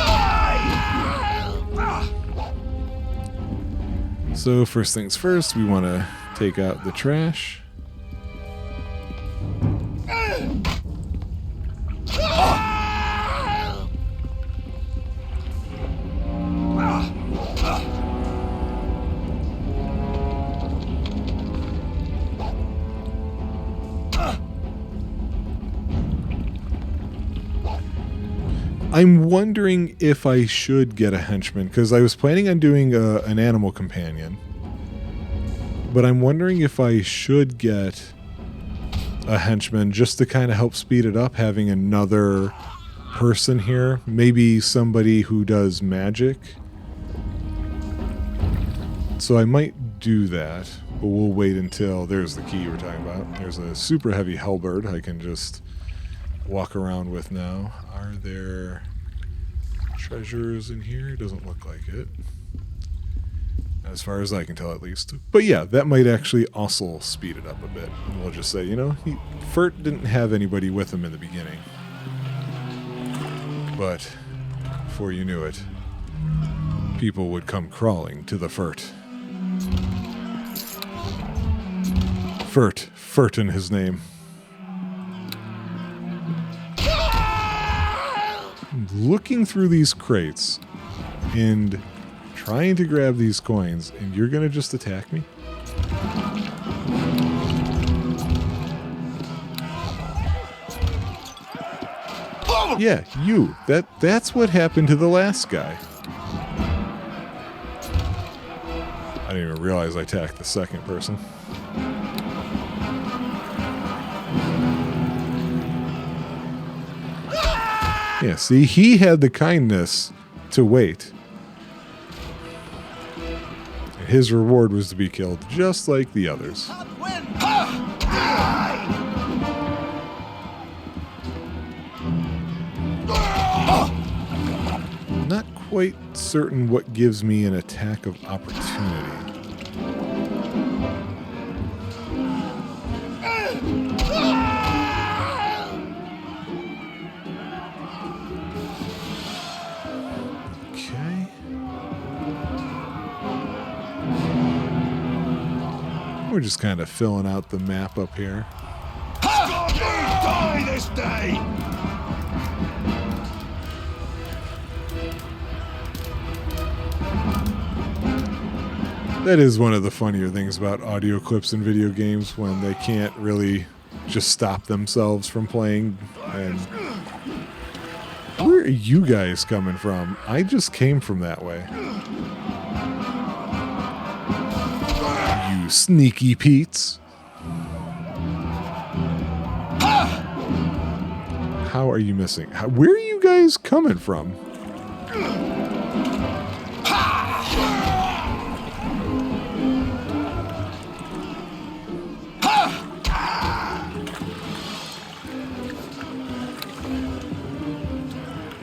Speaker 1: So first things first, we want to take out the trash. I'm wondering if I should get a henchman, because I was planning on doing an animal companion. But I'm wondering if I should get a henchman just to kind of help speed it up, having another person here. Maybe somebody who does magic. So I might do that, but we'll wait until... There's the key we're talking about. There's a super heavy halberd I can just walk around with now. Are there treasures in here? Doesn't look like it. As far as I can tell, at least. But yeah, that might actually also speed it up a bit. And we'll just say, you know, Fert didn't have anybody with him in the beginning. But before you knew it, people would come crawling to the Fert. Fert in his name. Looking through these crates and trying to grab these coins, and you're gonna just attack me? Yeah, you. That's what happened to the last guy. I didn't even realize I attacked the second person. Yeah, see, he had the kindness to wait. And his reward was to be killed, just like the others. Not quite certain what gives me an attack of opportunity. We're just kind of filling out the map up here.
Speaker 4: Die this day!
Speaker 1: That is one of the funnier things about audio clips in video games, when they can't really just stop themselves from playing. And where are you guys coming from? I just came from that way. You sneaky Pete's. How are you missing? Where are you guys coming from?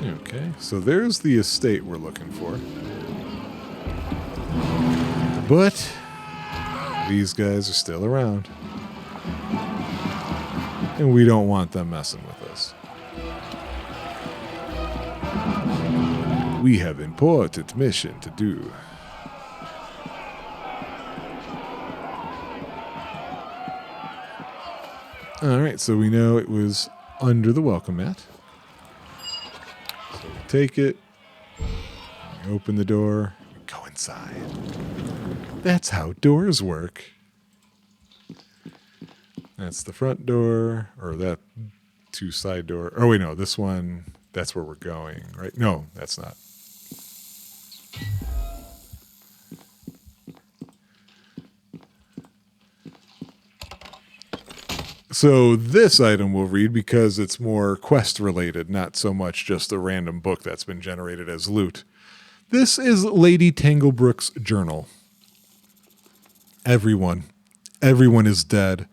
Speaker 1: Okay, so there's the estate we're looking for. But these guys are still around. And we don't want them messing with us. We have important mission to do. Alright, so we know it was under the welcome mat. So we take it, we open the door, we go inside. That's how doors work. That's the front door, or that two side door. Oh, wait, no, this one, that's where we're going, right? No, that's not. So this item we'll read because it's more quest related, not so much just a random book that's been generated as loot. This is Lady Tanglebrook's journal. Everyone is dead.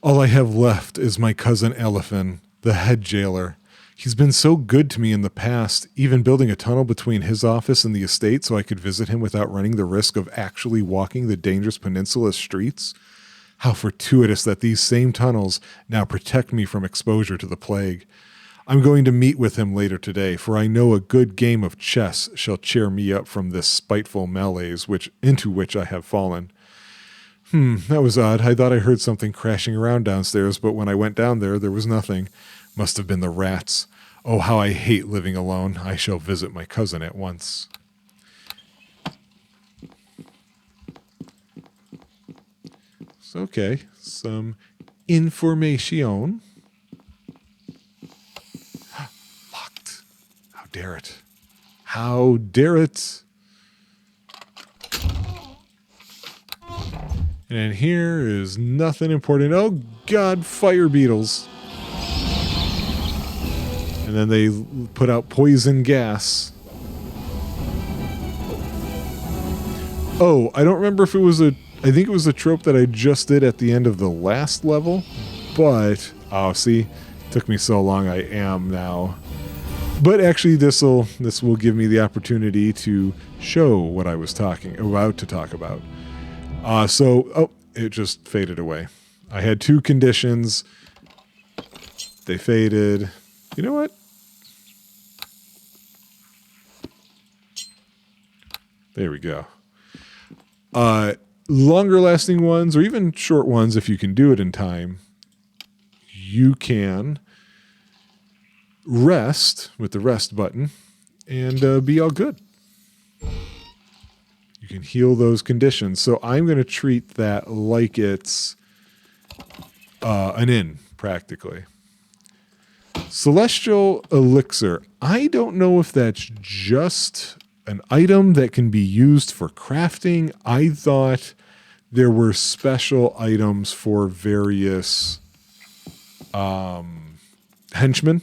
Speaker 1: All I have left is my cousin Elephant, the head jailer. He's been so good to me in the past, even building a tunnel between his office and the estate so I could visit him without running the risk of actually walking the dangerous Peninsula streets. How fortuitous that these same tunnels now protect me from exposure to the plague. I'm going to meet with him later today, for I know a good game of chess shall cheer me up from this spiteful malaise into which I have fallen. That was odd. I thought I heard something crashing around downstairs, but when I went down there was nothing. Must have been the rats. Oh, how I hate living alone. I shall visit my cousin at once. Okay, some information. Locked. How dare it? How dare it? And here is nothing important. Oh, God, fire beetles. And then they put out poison gas. Oh, I don't remember if it was I think it was a trope that I just did at the end of the last level, but, oh, see, took me so long, I am now. But actually, this will give me the opportunity to show what I was about to talk about. It just faded away. I had two conditions. They faded. You know what? There we go. Longer lasting ones, or even short ones, if you can do it in time, you can rest with the rest button and be all good. You can heal those conditions. So I'm going to treat that like it's an inn, practically. Celestial Elixir. I don't know if that's just an item that can be used for crafting. I thought there were special items for various henchmen.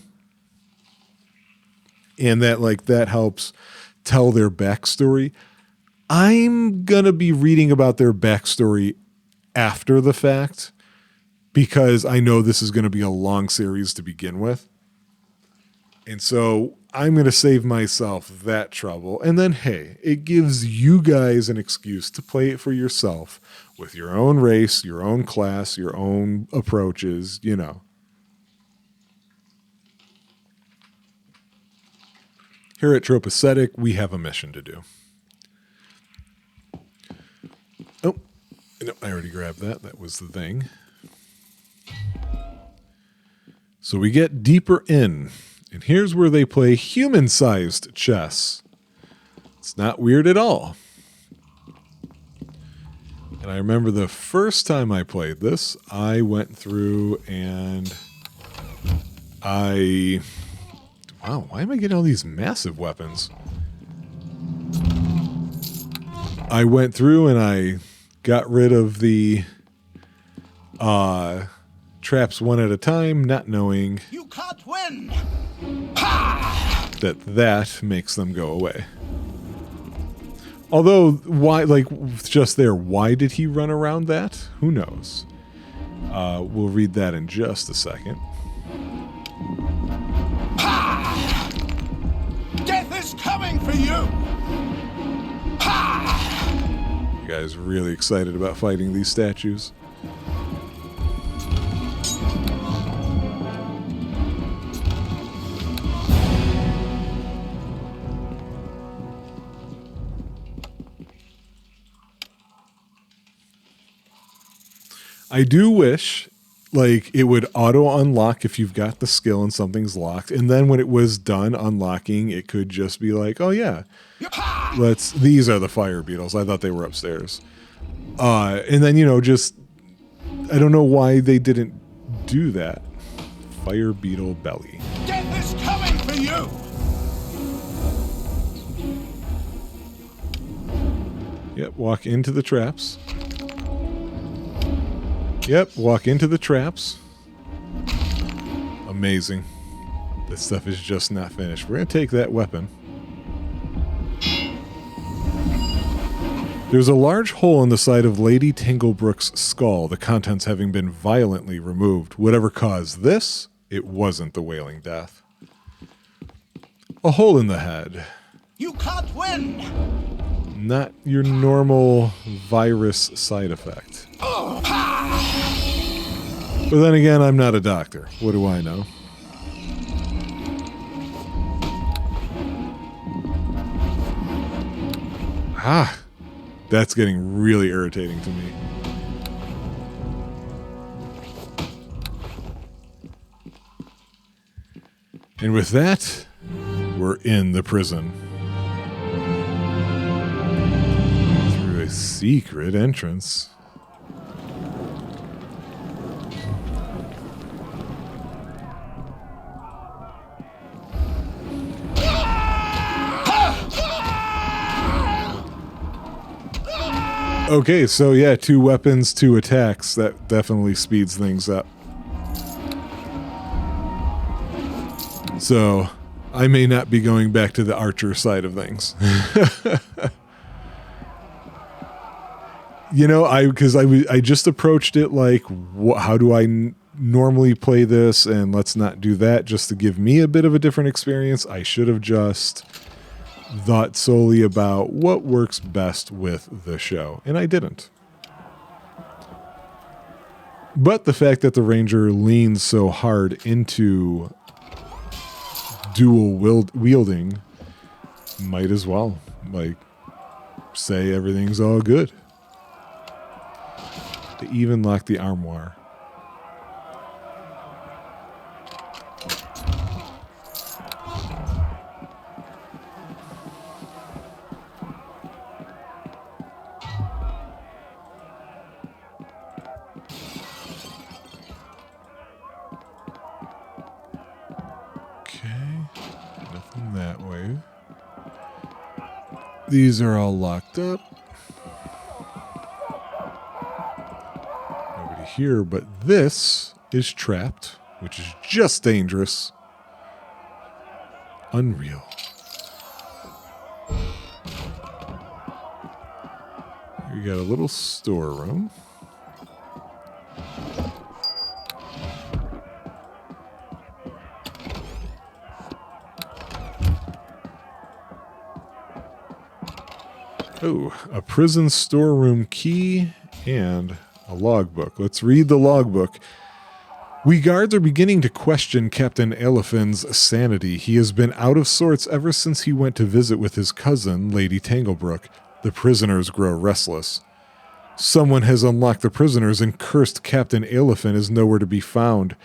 Speaker 1: And that helps tell their backstory. I'm going to be reading about their backstory after the fact because I know this is going to be a long series to begin with. And so I'm going to save myself that trouble. And then, hey, it gives you guys an excuse to play it for yourself with your own race, your own class, your own approaches, you know. Here at Tropeacetic, we have a mission to do. Oh, no, I already grabbed that. That was the thing. So we get deeper in. And here's where they play human-sized chess. It's not weird at all. And I remember the first time I played this, I went through and wow, why am I getting all these massive weapons? I went through and I got rid of the traps one at a time, not knowing
Speaker 4: You can't win!
Speaker 1: that makes them go away. Although, why, just there, why did he run around that? Who knows? We'll read that in just a second.
Speaker 4: Death is coming for you!
Speaker 1: You guys really excited about fighting these statues? I do wish, it would auto-unlock if you've got the skill and something's locked. And then when it was done unlocking, it could just be like, oh yeah, these are the fire beetles. I thought they were upstairs. And then, just, I don't know why they didn't do that. Fire beetle belly.
Speaker 4: Death is coming for you!
Speaker 1: Yep, walk into the traps. Yep, walk into the traps. Amazing. This stuff is just not finished. We're going to take that weapon. There's a large hole in the side of Lady Tinglebrook's skull, the contents having been violently removed. Whatever caused this, it wasn't the wailing death. A hole in the head.
Speaker 4: You can't win!
Speaker 1: Not your normal virus side effect. But then again, I'm not a doctor. What do I know? That's getting really irritating to me. And with that, we're in the prison. Through a secret entrance. Okay, so yeah, 2 weapons, 2 attacks. That definitely speeds things up. So, I may not be going back to the archer side of things. I just approached it like, how do I normally play this? And let's not do that just to give me a bit of a different experience. I should have just thought solely about what works best with the show, and I didn't. But the fact that the ranger leans so hard into dual wielding might as well, say everything's all good. They even lock the armoire. That way. These are all locked up. Nobody here, but this is trapped, which is just dangerous. Unreal. We got a little storeroom. Oh, a prison storeroom key and a logbook. Let's read the logbook. We guards are beginning to question Captain Elephant's sanity. He has been out of sorts ever since he went to visit with his cousin, Lady Tanglebrook. The prisoners grow restless. Someone has unlocked the prisoners and cursed Captain Elephant is nowhere to be found.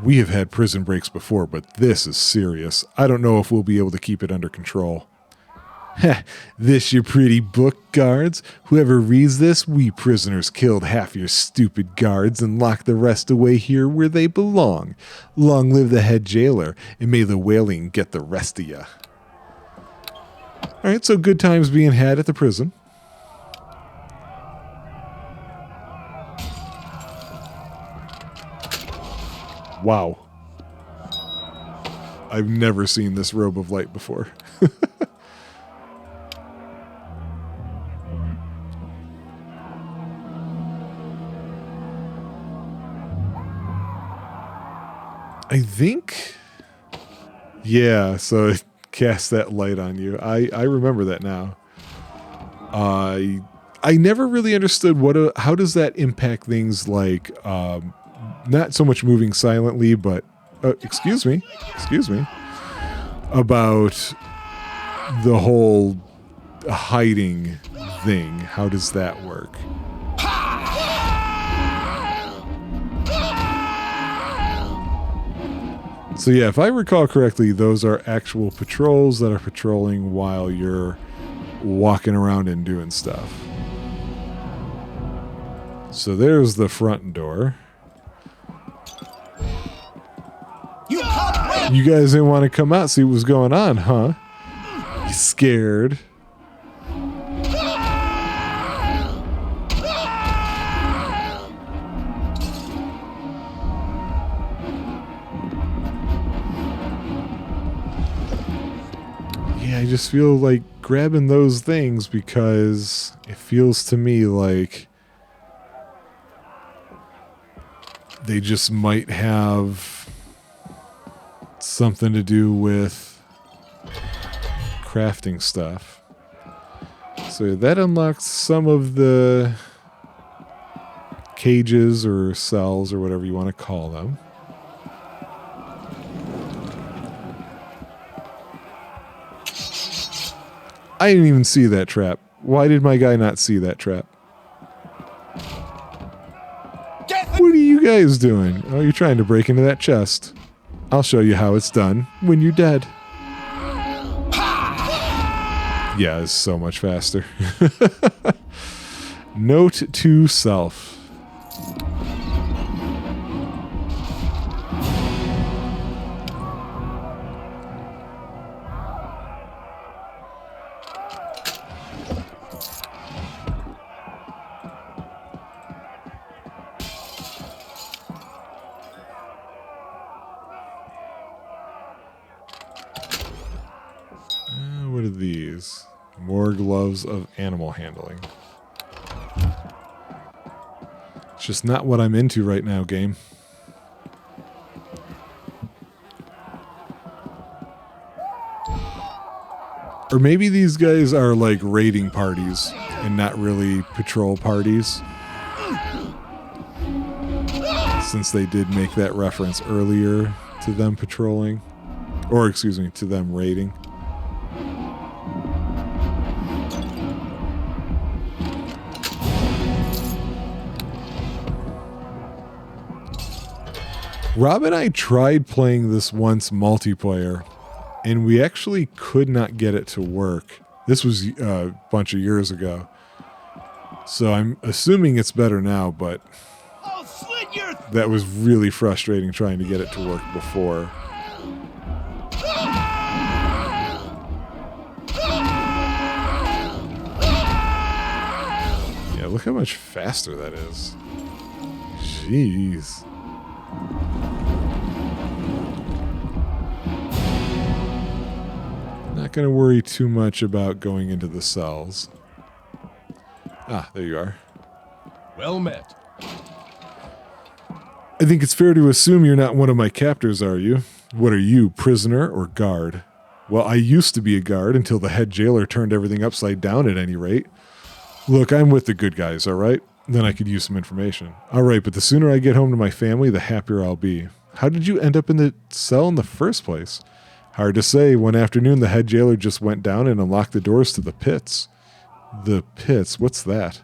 Speaker 1: We have had prison breaks before, but this is serious. I don't know if we'll be able to keep it under control. Heh, this your pretty book, guards? Whoever reads this, we prisoners killed half your stupid guards and locked the rest away here where they belong. Long live the head jailer, and may the whaling get the rest of ya. Alright, so good times being had at the prison. Wow. I've never seen this robe of light before. I think, yeah, so it casts that light on you. I remember that now. I never really understood how does that impact things like, not so much moving silently, but, excuse me, about the whole hiding thing. How does that work? So yeah, if I recall correctly, those are actual patrols that are patrolling while you're walking around and doing stuff. So there's the front door. You guys didn't want to come out, see what was going on, huh? You scared? Yeah, I just feel like grabbing those things because it feels to me like they just might have something to do with crafting stuff. So that unlocks some of the cages or cells or whatever you want to call them. I didn't even see that trap. Why did my guy not see that trap? What are you guys doing? Oh, you're trying to break into that chest. I'll show you how it's done when you're dead. Yeah, it's so much faster. Note to self. What are these? More gloves of animal handling. It's just not what I'm into right now, game. Or maybe these guys are like raiding parties and not really patrol parties. Since they did make that reference earlier to them patrolling. Or, excuse me, to them raiding. Rob and I tried playing this once multiplayer, and we actually could not get it to work. This was a bunch of years ago. So I'm assuming it's better now, but that was really frustrating trying to get it to work before. Yeah, look how much faster that is. Jeez. Not going to worry too much about going into the cells. Ah, there you are.
Speaker 3: Well met.
Speaker 1: I think it's fair to assume you're not one of my captors, are you? What are you, prisoner or guard? Well, I used to be a guard until the head jailer turned everything upside down at any rate. Look, I'm with the good guys, all right? Then I could use some information. All right, but the sooner I get home to my family, the happier I'll be. How did you end up in the cell in the first place? Hard to say. One afternoon, the head jailer just went down and unlocked the doors to the pits. The pits? What's that?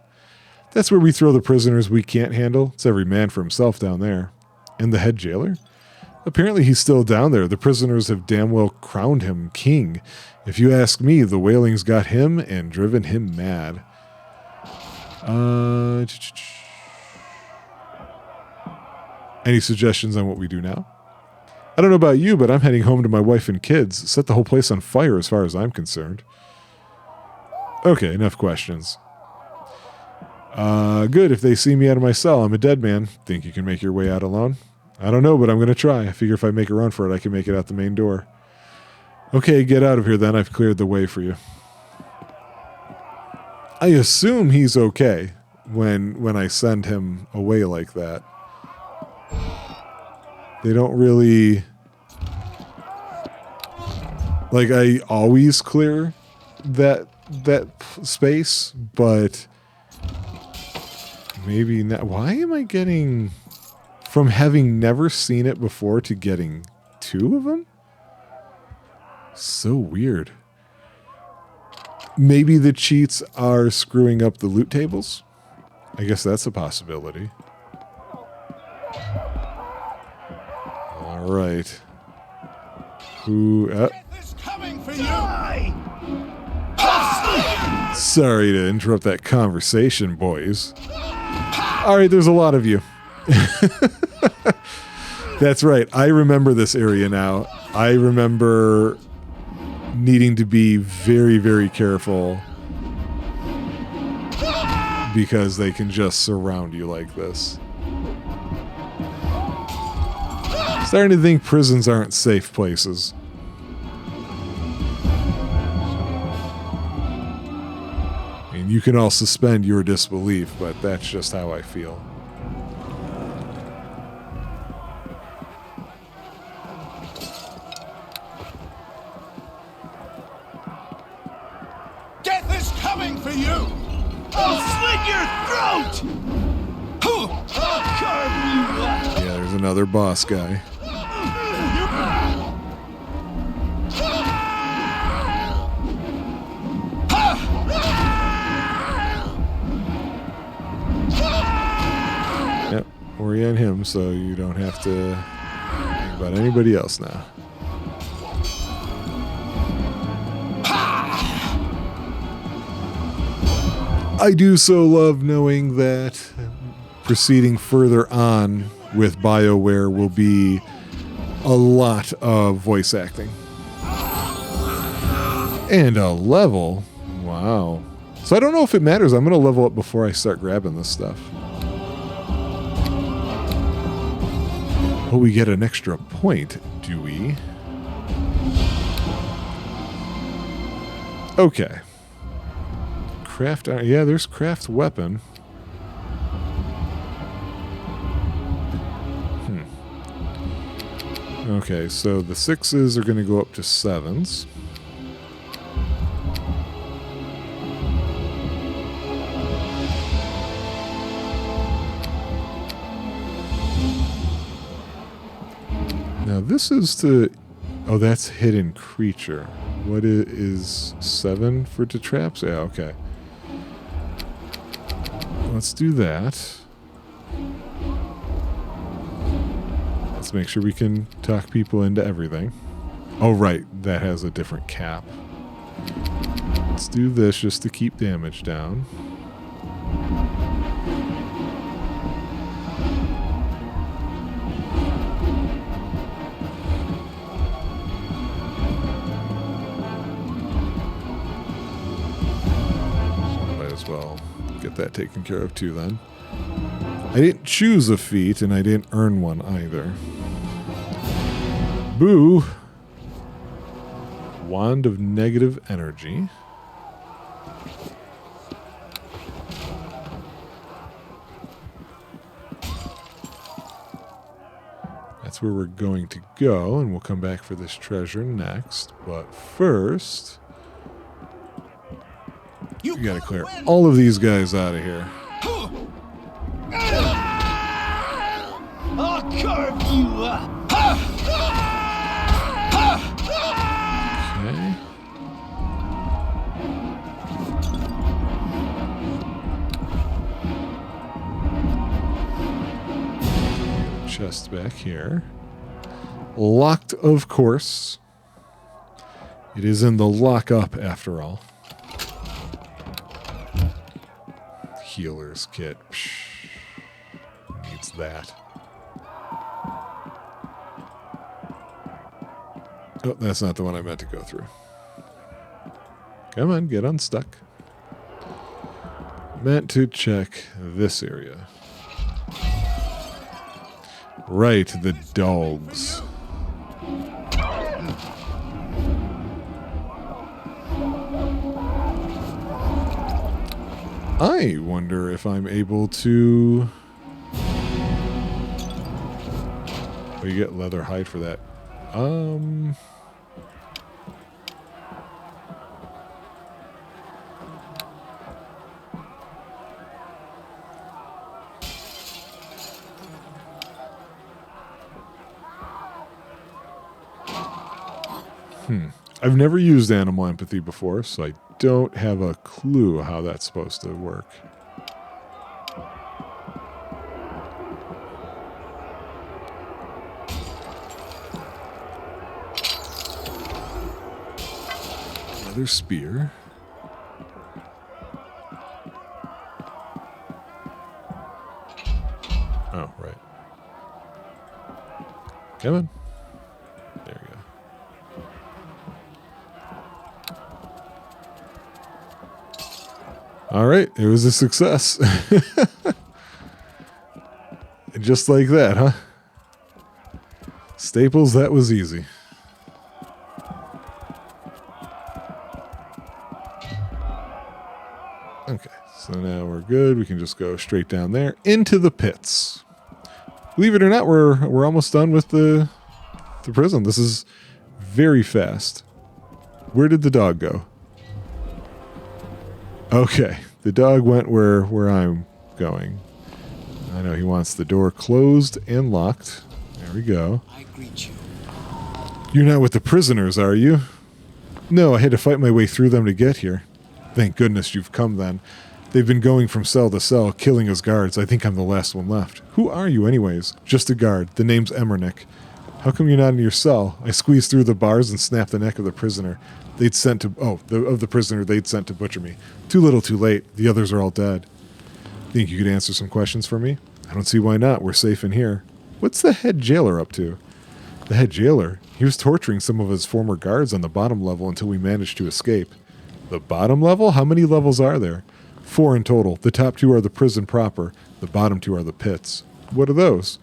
Speaker 1: That's where we throw the prisoners we can't handle. It's every man for himself down there. And the head jailer? Apparently he's still down there. The prisoners have damn well crowned him king. If you ask me, the whaling's got him and driven him mad. Any suggestions on what we do now? I don't know about you, but I'm heading home to my wife and kids. Set the whole place on fire as far as I'm concerned. Okay, enough questions. Good, if they see me out of my cell, I'm a dead man. Think you can make your way out alone? I don't know, but I'm going to try. I figure if I make a run for it, I can make it out the main door. Okay, get out of here then. I've cleared the way for you. I assume he's okay when I send him away like that. They don't really... Like, I always clear that space, but maybe not. Why am I getting... From having never seen it before to getting two of them? So weird. Maybe the cheats are screwing up the loot tables? I guess that's a possibility. All right. Who... Sorry to interrupt that conversation, boys. All right, there's a lot of you. That's right. I remember this area now. I remember needing to be very, very careful because they can just surround you like this. Starting to think prisons aren't safe places. I mean, you can all suspend your disbelief, but that's just how I feel.
Speaker 4: Death is coming for you! I'll slit your throat! I'll carve you up!
Speaker 1: Yeah, there's another boss guy. Yep, orient him so you don't have to think about anybody else now. I do so love knowing that proceeding further on with BioWare will be a lot of voice acting. And a level. Wow. So I don't know if it matters. I'm going to level up before I start grabbing this stuff. Oh, we get an extra point, do we? Okay. Craft, yeah, there's craft weapon. Okay, so the 6s are going to go up to 7s. Now this is to... Oh, that's hidden creature. What is 7 for to traps? Yeah, okay. Let's do that. Let's make sure we can talk people into everything. Oh, right. That has a different cap. Let's do this just to keep damage down. Might as well get that taken care of too then. I didn't choose a feat, and I didn't earn one either. Boo! Wand of negative energy. That's where we're going to go, and we'll come back for this treasure next. But first, we gotta clear all of these guys out of here.
Speaker 4: I'll carve you up!
Speaker 1: Okay. Chest back here. Locked, of course. It is in the lockup after all. Healer's kit. Psh, needs that. Oh, that's not the one I meant to go through. Come on, get unstuck. Meant to check this area. Right, the dogs. I wonder if I'm able to... Oh, you get leather hide for that. I've never used animal empathy before, so I don't have a clue how that's supposed to work. Another spear. Come on. There we go. All right, it was a success. Just like that, huh? Staples, that was easy. Okay, so now we're good. We can just go straight down there into the pits. Believe it or not, we're almost done with the prison. This is very fast. Where did the dog go? Okay, the dog went where I'm going. I know he wants the door closed and locked. There we go.
Speaker 4: I greet you.
Speaker 1: You're not with the prisoners, are you? No, I had to fight my way through them to get here. Thank goodness you've come then. They've been going from cell to cell, killing as guards. I think I'm the last one left. Who are you anyways? Just a guard. The name's Emmernick. How come you're not in your cell? I squeezed through the bars and snapped the neck of the prisoner. They'd sent to... Oh, of the prisoner they'd sent to butcher me. Too little, too late. The others are all dead. Think you could answer some questions for me? I don't see why not. We're safe in here. What's the head jailer up to? The head jailer? He was torturing some of his former guards on the bottom level until we managed to escape. The bottom level? How many levels are there? 4 in total. The top 2 are the prison proper. The bottom 2 are the pits. What are those?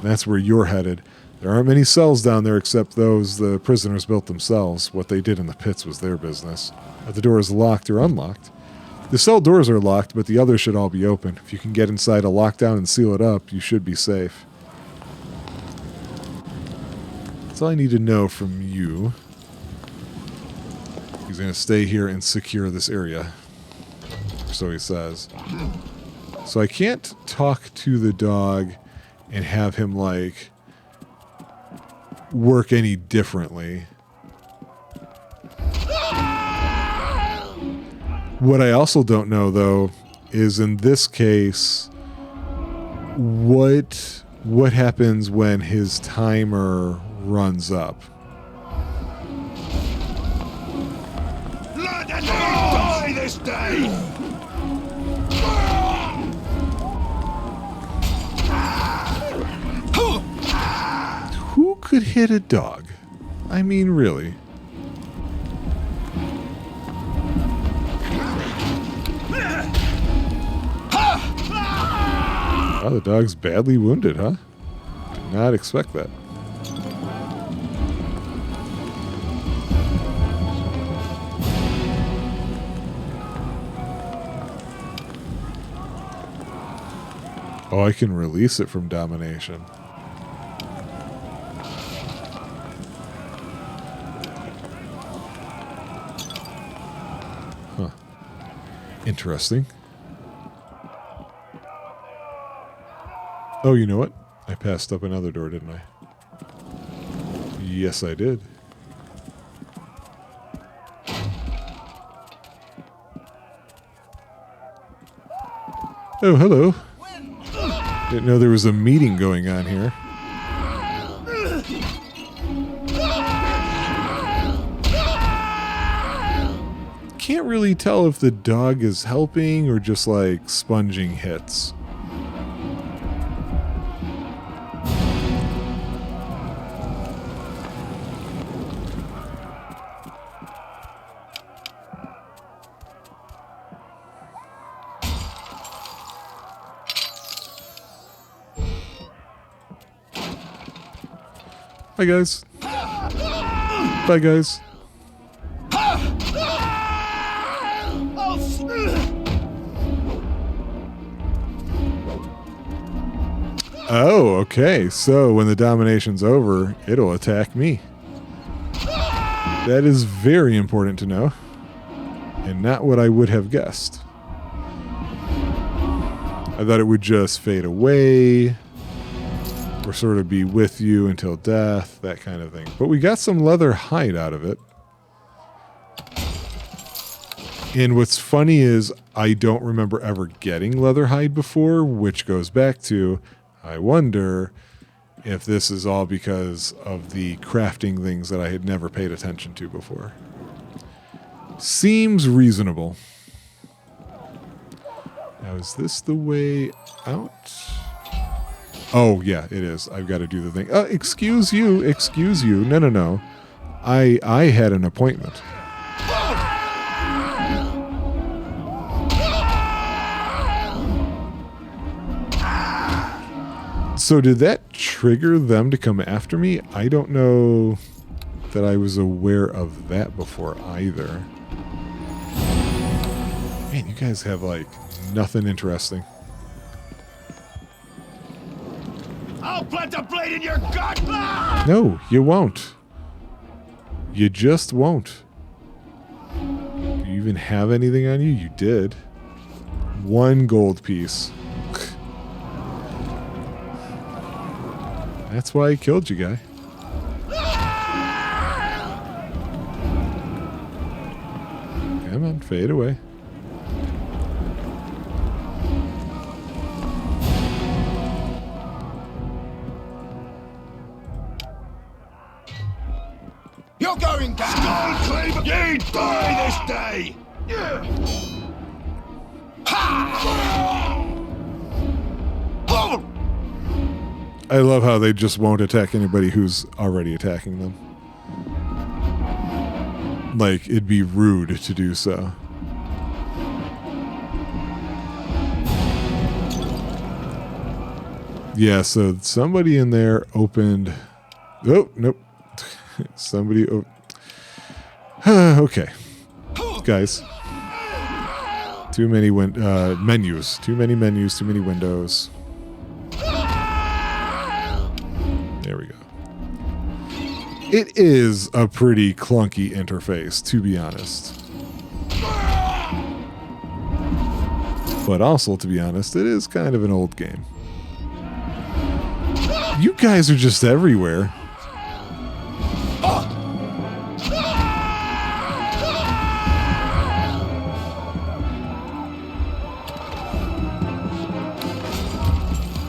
Speaker 1: That's where you're headed. There aren't many cells down there except those the prisoners built themselves. What they did in the pits was their business. Are the doors locked or unlocked? The cell doors are locked, but the others should all be open. If you can get inside a lockdown and seal it up, you should be safe. That's all I need to know from you. He's going to stay here and secure this area. So he says. So I can't talk to the dog and have him, like, work any differently. What I also don't know, though, is in this case, what happens when his timer runs up?
Speaker 4: Let us die this day!
Speaker 1: Who could hit a dog? I mean, really. Oh, the dog's badly wounded, huh? Did not expect that. Oh, I can release it from domination. Huh. Interesting. Oh, you know what? I passed up another door, didn't I? Yes, I did. Oh, hello. Didn't know there was a meeting going on here. Can't really tell if the dog is helping or just like sponging hits. Bye, guys. Bye, guys. Oh, okay. So when the domination's over, it'll attack me. That is very important to know. And not what I would have guessed. I thought it would just fade away. Or sort of be with you until death, that kind of thing. But we got some leather hide out of it. And what's funny is I don't remember ever getting leather hide before, which goes back to, I wonder if this is all because of the crafting things that I had never paid attention to before. Seems reasonable. Now, is this the way out? Oh, yeah, it is. I've got to do the thing. Excuse you. Excuse you. No, no, no. I had an appointment. So did that trigger them to come after me? I don't know that I was aware of that before either. Man, you guys have, like, nothing interesting.
Speaker 4: I'll plant a blade in your gut!
Speaker 1: No, you won't. You just won't. Do you even have anything on you? You did. 1 gold piece. That's why I killed you, guy. Come on, fade away.
Speaker 4: You're going down! Skullcleaver! You die this day!
Speaker 1: I love how they just won't attack anybody who's already attacking them. Like, it'd be rude to do so. Yeah, so somebody in there opened... Oh, nope. Somebody... Okay. Guys. Too many menus. Too many menus, too many windows. There we go. It is a pretty clunky interface, to be honest. But also, to be honest, it is kind of an old game. You guys are just everywhere.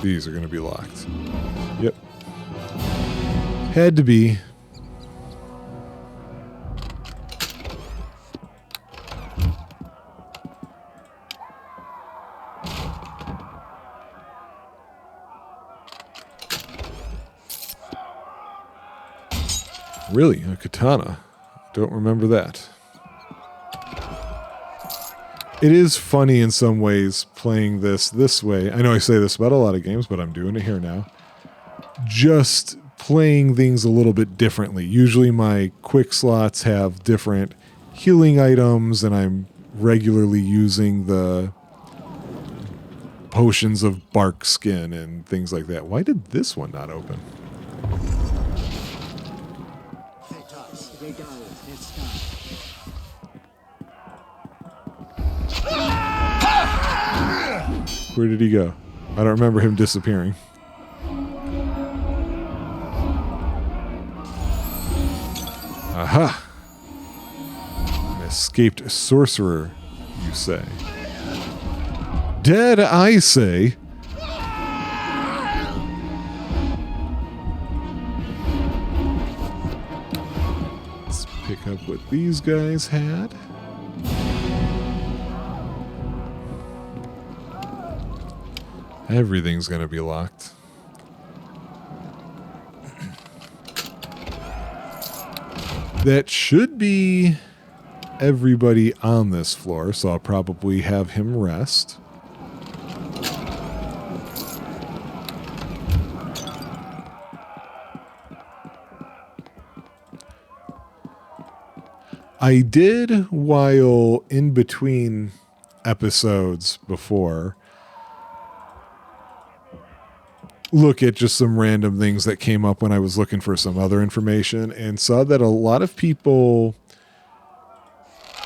Speaker 1: These are going to be locked. Yep. Had to be. Really? A katana? Don't remember that. It is funny in some ways playing this way. I know I say this about a lot of games, but I'm doing it here now. Just playing things a little bit differently. Usually my quick slots have different healing items, and I'm regularly using the potions of bark skin and things like that. Why did this one not open? Where did he go? I don't remember him disappearing. Aha! An escaped sorcerer, you say. Dead, I say. Let's pick up what these guys had. Everything's gonna be locked. That should be everybody on this floor, so I'll probably have him rest. I did, while in between episodes before, look at just some random things that came up when I was looking for some other information, and saw that a lot of people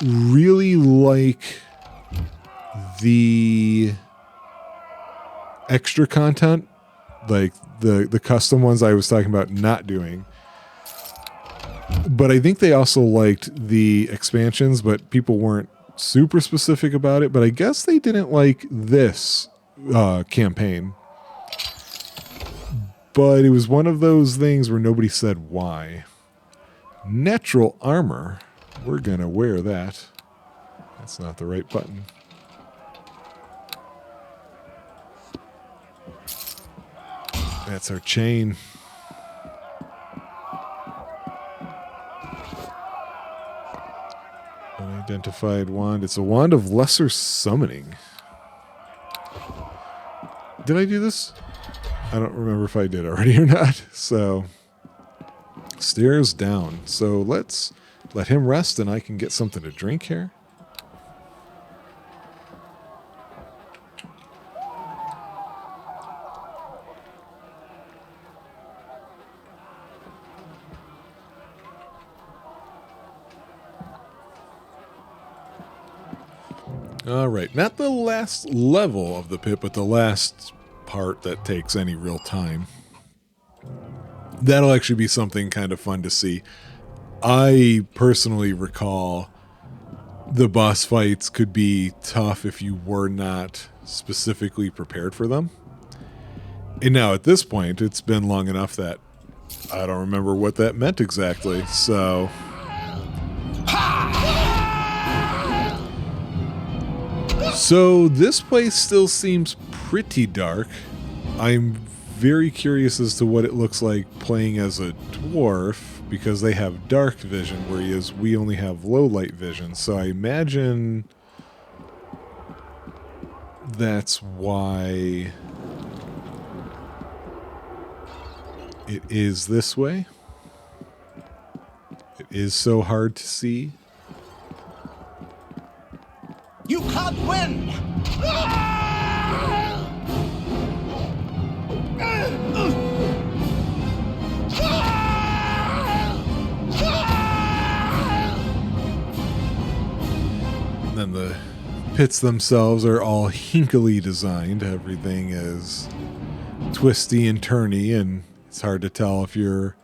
Speaker 1: really like the extra content, like the custom ones I was talking about not doing. But I think they also liked the expansions, but people weren't super specific about it. But I guess they didn't like this campaign. But it was one of those things where nobody said why. Natural armor. We're going to wear that. That's not the right button. That's our chain. Unidentified wand. It's a wand of lesser summoning. Did I do this? I don't remember if I did already or not. So, stairs down. So let's let him rest and I can get something to drink here. All right, not the last level of the pit, but the last part that takes any real time. That'll actually be something kind of fun to see. I personally recall the boss fights could be tough if you were not specifically prepared for them. And now at this point, it's been long enough that I don't remember what that meant exactly, so... So this place still seems pretty dark. I'm very curious as to what it looks like playing as a dwarf, because they have dark vision, whereas we only have low light vision. So I imagine that's why it is this way. It is so hard to see.
Speaker 4: You can't win!
Speaker 1: And then the pits themselves are all hinkily designed. Everything is twisty and turny, and it's hard to tell if you're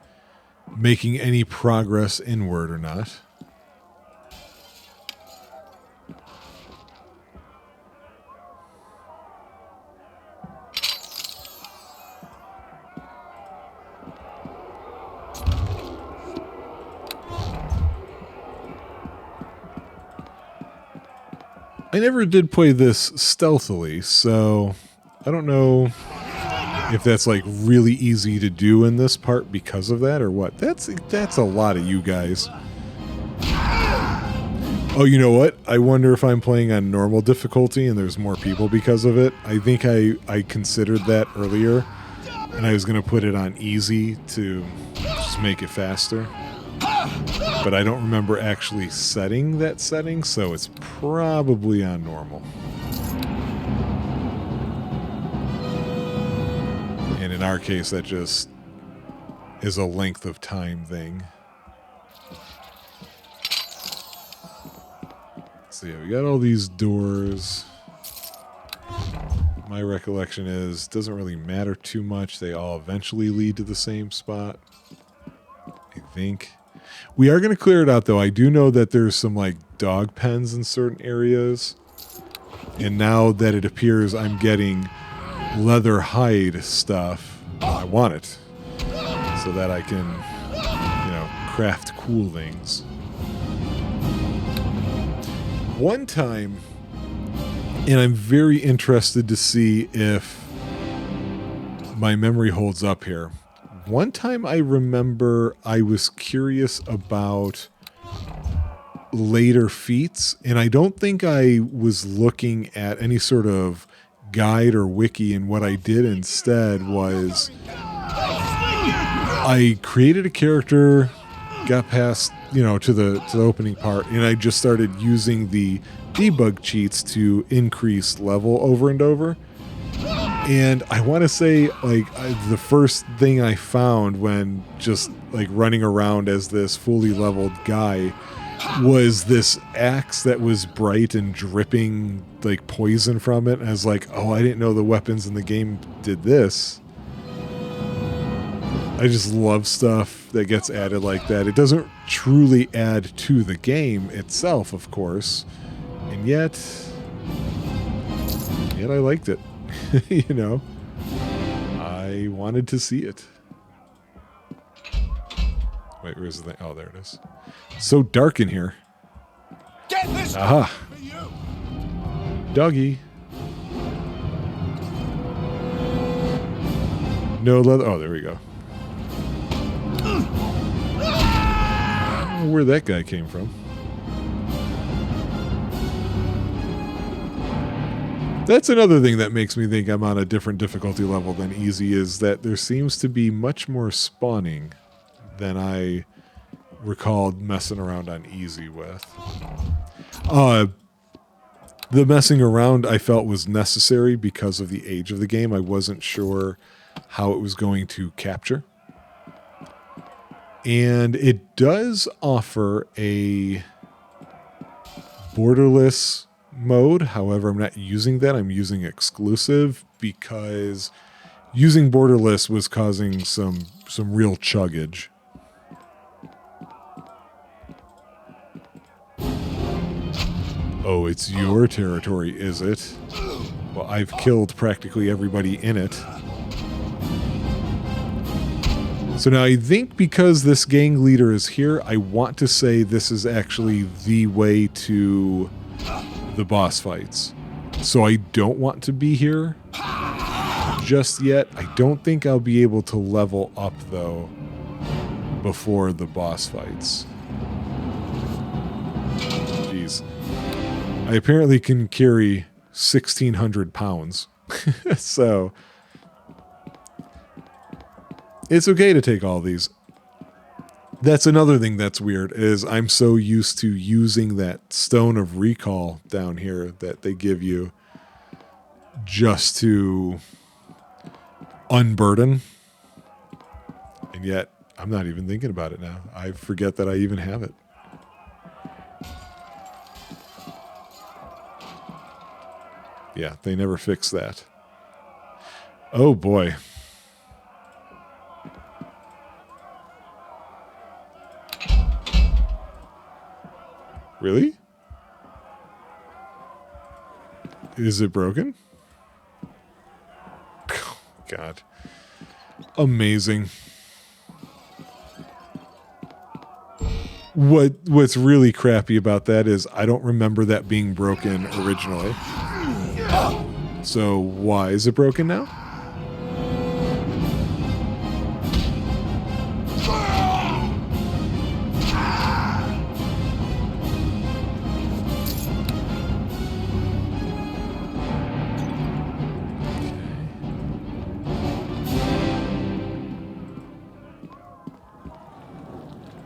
Speaker 1: making any progress inward or not. I never did play this stealthily, so I don't know if that's like really easy to do in this part because of that or what. That's a lot of you guys. Oh, you know what? I wonder if I'm playing on normal difficulty and there's more people because of it. I think I considered that earlier, and I was going to put it on easy to just make it faster. But I don't remember actually setting that setting, so it's probably on normal. And in our case, that just is a length of time thing. So yeah, we got all these doors. My recollection is, doesn't really matter too much. They all eventually lead to the same spot, I think. We are going to clear it out, though. I do know that there's some, like, dog pens in certain areas. And now that it appears I'm getting leather hide stuff, I want it. So that I can, you know, craft cool things. One time, and I'm very interested to see if my memory holds up here. One time I remember I was curious about later feats, and I don't think I was looking at any sort of guide or wiki, and what I did instead was I created a character, got past, you know, to the opening part, and I just started using the debug cheats to increase level over and over. And I want to say, like, the first thing I found when just, like, running around as this fully leveled guy was this axe that was bright and dripping, like, poison from it. And I was like, oh, I didn't know the weapons in the game did this. I just love stuff that gets added like that. It doesn't truly add to the game itself, of course. And yet I liked it. You know, I wanted to see it. Wait, where's the thing? Oh, there it is. So dark in here.
Speaker 4: Get this
Speaker 1: Aha.
Speaker 4: for you.
Speaker 1: Doggy. No leather. Oh, there we go. I don't know where that guy came from. That's another thing that makes me think I'm on a different difficulty level than easy, is that there seems to be much more spawning than I recalled messing around on easy with. The messing around I felt was necessary because of the age of the game. I wasn't sure how it was going to capture. And it does offer a borderless mode. However, I'm not using that. I'm using exclusive because using borderless was causing some real chuggage. Oh, it's your territory, is it? Well, I've killed practically everybody in it. So now I think because this gang leader is here, I want to say this is actually the way to the boss fights. So I don't want to be here just yet. I don't think I'll be able to level up, though, before the boss fights. Jeez. I apparently can carry 1,600 pounds. So it's okay to take all these. That's another thing that's weird, is I'm so used to using that stone of recall down here that they give you just to unburden. And yet I'm not even thinking about it now. I forget that I even have it. Yeah, they never fix that. Oh boy. Really? Is it broken? Oh, God. Amazing. What's really crappy about that is I don't remember that being broken originally. So why is it broken now?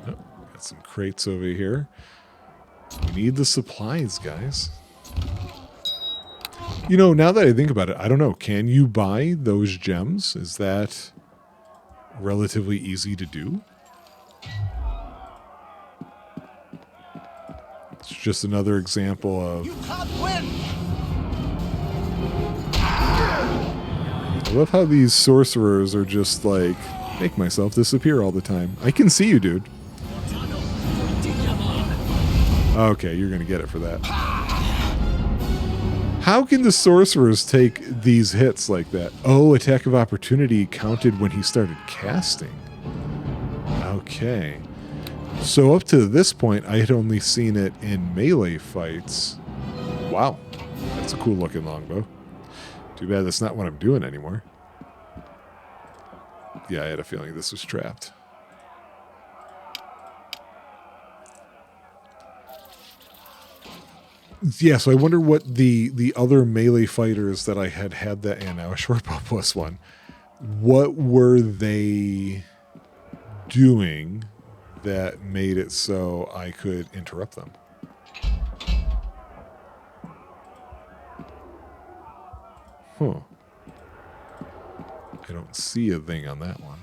Speaker 1: Oh, got some crates over here. We need the supplies, guys. You know, now that I think about it, I don't know. Can you buy those gems? Is that relatively easy to do? It's just another example of...
Speaker 4: You can't win!
Speaker 1: I love how these sorcerers are just like, make myself disappear all the time. I can see you, dude. Okay, you're going to get it for that. How can the sorcerers take these hits like that? Oh, attack of opportunity counted when he started casting. Okay. So up to this point, I had only seen it in melee fights. Wow. That's a cool looking longbow. Too bad that's not what I'm doing anymore. Yeah, I had a feeling this was trapped. Yeah, so I wonder what the other melee fighters that I had that, and now a short bow plus one, what were they doing that made it so I could interrupt them? Huh. I don't see a thing on that one.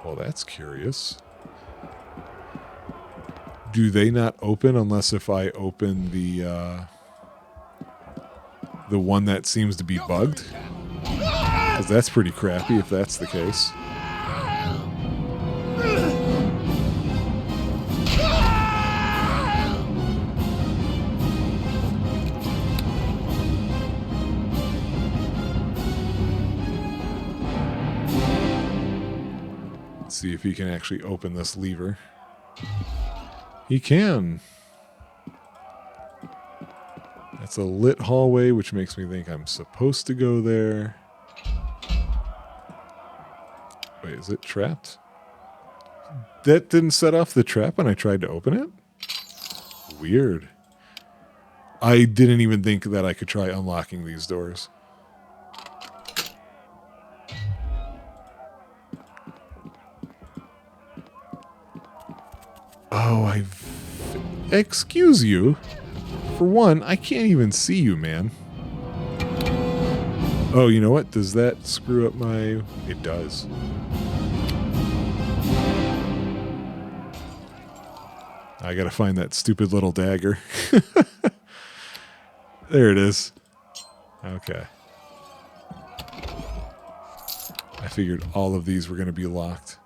Speaker 1: Well, that's curious. Do they not open unless if I open the one that seems to be bugged? 'Cause that's pretty crappy if that's the case. See if he can actually open this lever. He can. That's a lit hallway, which makes me think I'm supposed to go there. Wait, is it trapped? That didn't set off the trap when I tried to open it? Weird. I didn't even think that I could try unlocking these doors. Oh, excuse you. For one, I can't even see you, man. Oh, you know what? Does that screw up my... It does. I gotta find that stupid little dagger. There it is. Okay. I figured all of these were gonna be locked.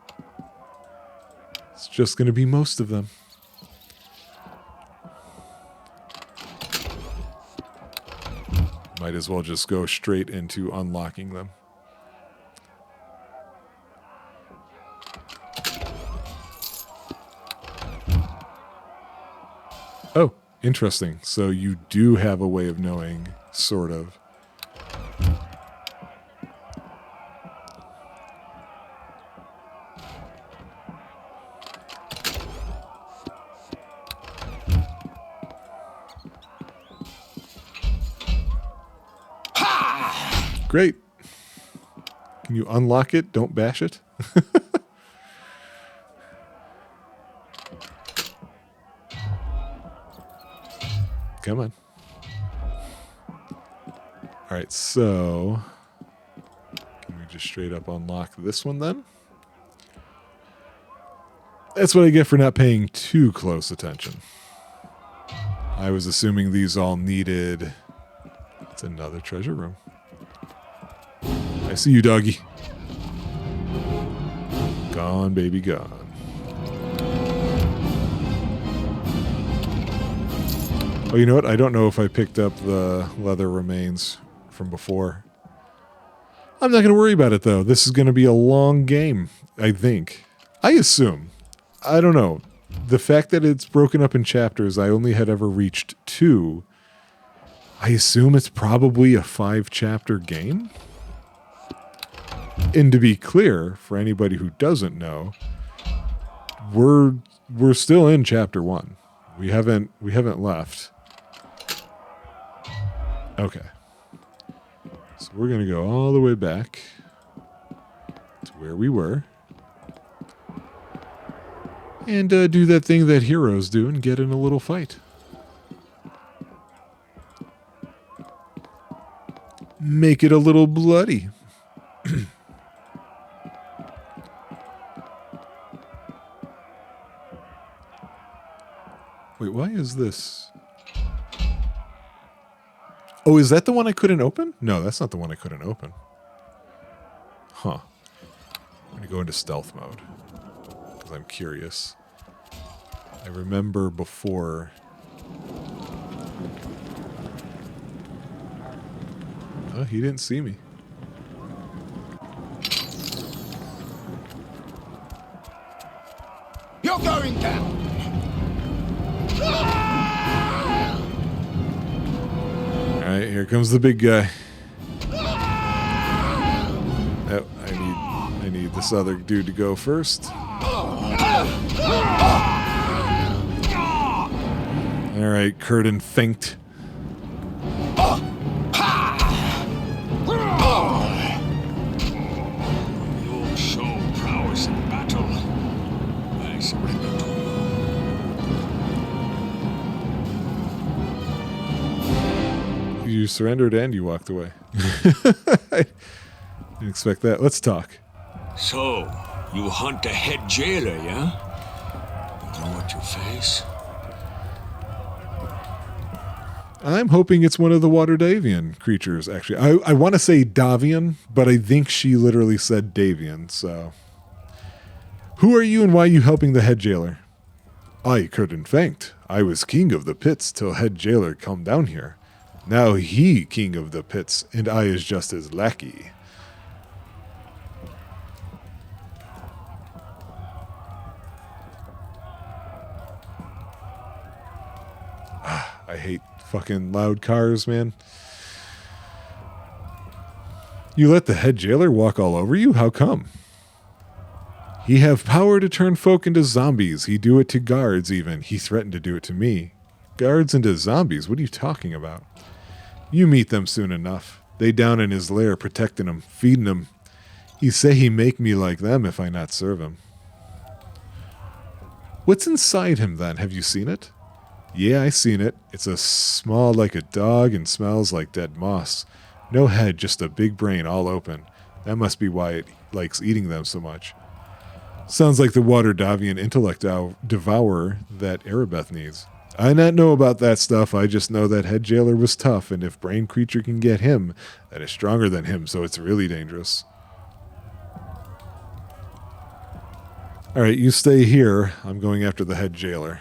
Speaker 1: It's just gonna be most of them. Might as well just go straight into unlocking them. Oh, interesting. So you do have a way of knowing, sort of. Great. Can you unlock it? Don't bash it. Come on. All right, so can we just straight up unlock this one then? That's what I get for not paying too close attention. I was assuming these all needed... It's another treasure room. I see you, doggy. Gone, baby, gone. Oh, you know what? I don't know if I picked up the leather remains from before. I'm not going to worry about it, though. This is going to be a long game, I think. I assume. I don't know. The fact that it's broken up in chapters, I only had ever reached 2. I assume it's probably a 5-chapter game? And to be clear, for anybody who doesn't know, we're still in chapter 1. We haven't left. Okay. So we're going to go all the way back to where we were. And do that thing that heroes do and get in a little fight. Make it a little bloody. Wait, why is this? Oh, is that the one I couldn't open? No, that's not the one I couldn't open. Huh. I'm going to go into stealth mode. Because I'm curious. I remember before... Oh, he didn't see me.
Speaker 4: You're going down!
Speaker 1: Alright, here comes the big guy. Oh, I need this other dude to go first. Alright, Curtin thanked.
Speaker 7: You'll show prowess in battle. I surrender to you.
Speaker 1: You surrendered and you walked away. I didn't expect that. Let's talk.
Speaker 7: So, you hunt the head jailer, yeah? You know what you face?
Speaker 1: I'm hoping it's one of the water Davian creatures, actually. I want to say Davian, but I think she literally said Davian, so... Who are you and why are you helping the head jailer? I couldn't thanked. I was king of the pits till head jailer come down here. Now he king of the pits, and I is just his lackey. I hate Fucking loud cars, man. You let the head jailer walk all over you? How come? He have power to turn folk into zombies. He do it to guards even. He threatened to do it to me. Guards into zombies? What are you talking about? You meet them soon enough. They down in his lair protecting him, feeding him. He say he make me like them if I not serve him. What's inside him then? Have you seen it? Yeah, I seen it. It's a small like a dog and smells like dead moss. No head, just a big brain all open. That must be why it likes eating them so much. Sounds like the water Davian intellect devourer that Erebeth needs. I not know about that stuff. I just know that head jailer was tough, and if brain creature can get him, that is stronger than him, so it's really dangerous. Alright, you stay here. I'm going after the head jailer.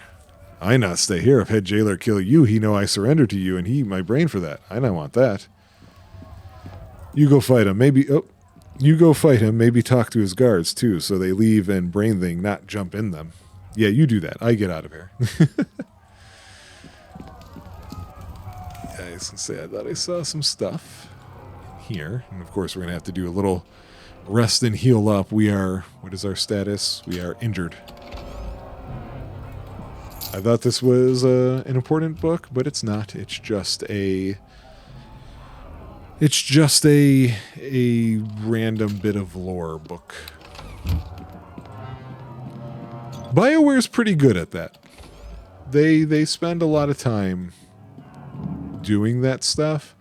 Speaker 1: I not stay here. If head jailer kill you, he know I surrender to you, and he eat my brain for that. I not want that. You go fight him. You go fight him. Maybe talk to his guards, too, so they leave and brain thing not jump in them. Yeah, you do that. I get out of here. I was gonna say, I thought I saw some stuff here. And of course, we're going to have to do a little rest and heal up. We are, what is our status? We are injured. I thought this was an important book, but it's not. It's just a random bit of lore book. BioWare's pretty good at that. They spend a lot of time doing that stuff.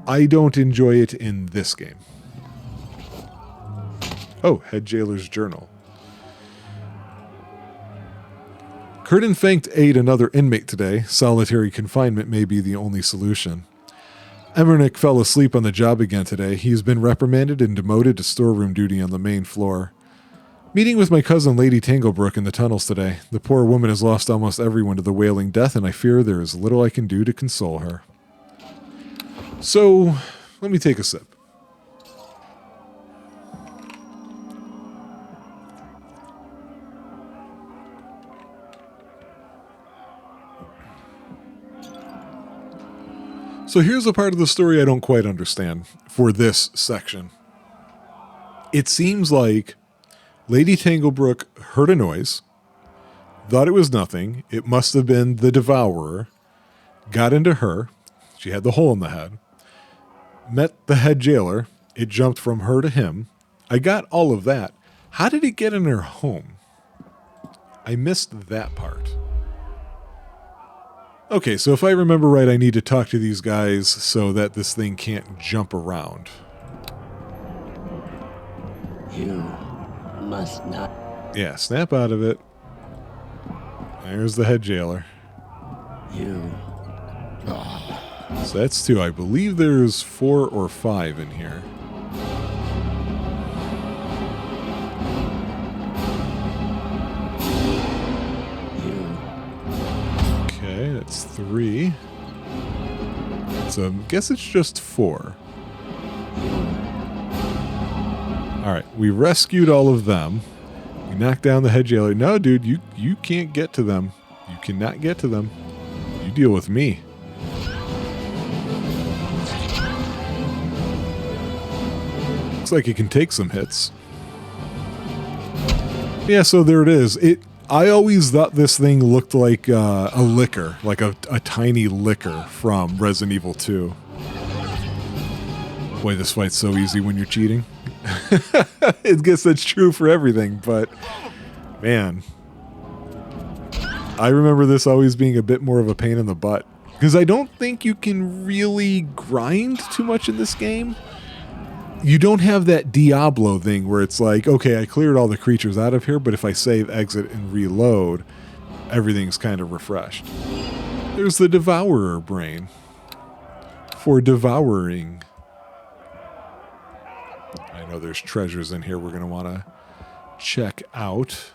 Speaker 1: I don't enjoy it in this game. Oh, Head Jailer's Journal. Curtin Fankt ate another inmate today. Solitary confinement may be the only solution. Emmernick fell asleep on the job again today. He's been reprimanded and demoted to storeroom duty on the main floor. Meeting with my cousin Lady Tanglebrook in the tunnels today. The poor woman has lost almost everyone to the wailing death, and I fear there is little I can do to console her. So, let me take a sip. So here's a part of the story I don't quite understand for this section. It seems like Lady Tanglebrook heard a noise, thought it was nothing. It must have been the Devourer. Got into her. She had the hole in the head. Met the head jailer. It jumped from her to him. I got all of that. How did it get in her home? I missed that part. Okay, so if I remember right, I need to talk to these guys so that this thing can't jump around.
Speaker 5: You must not.
Speaker 1: Yeah, snap out of it. There's the head jailer.
Speaker 5: You.
Speaker 1: So that's 2. I believe there's 4 or 5 in here. Okay, that's 3. So I guess it's just 4. Alright, we rescued all of them. We knocked down the head jailer. No, dude, you can't get to them. You cannot get to them. You deal with me. Looks like it can take some hits. Yeah, so there it is. I always thought this thing looked like a liquor, like a tiny liquor from Resident Evil 2. Boy, this fight's so easy when you're cheating. I guess that's true for everything, but man, I remember this always being a bit more of a pain in the butt because I don't think you can really grind too much in this game. You don't have that Diablo thing where it's like, okay, I cleared all the creatures out of here, but if I save, exit, and reload, everything's kind of refreshed. There's the Devourer brain for devouring. I know there's treasures in here we're going to want to check out.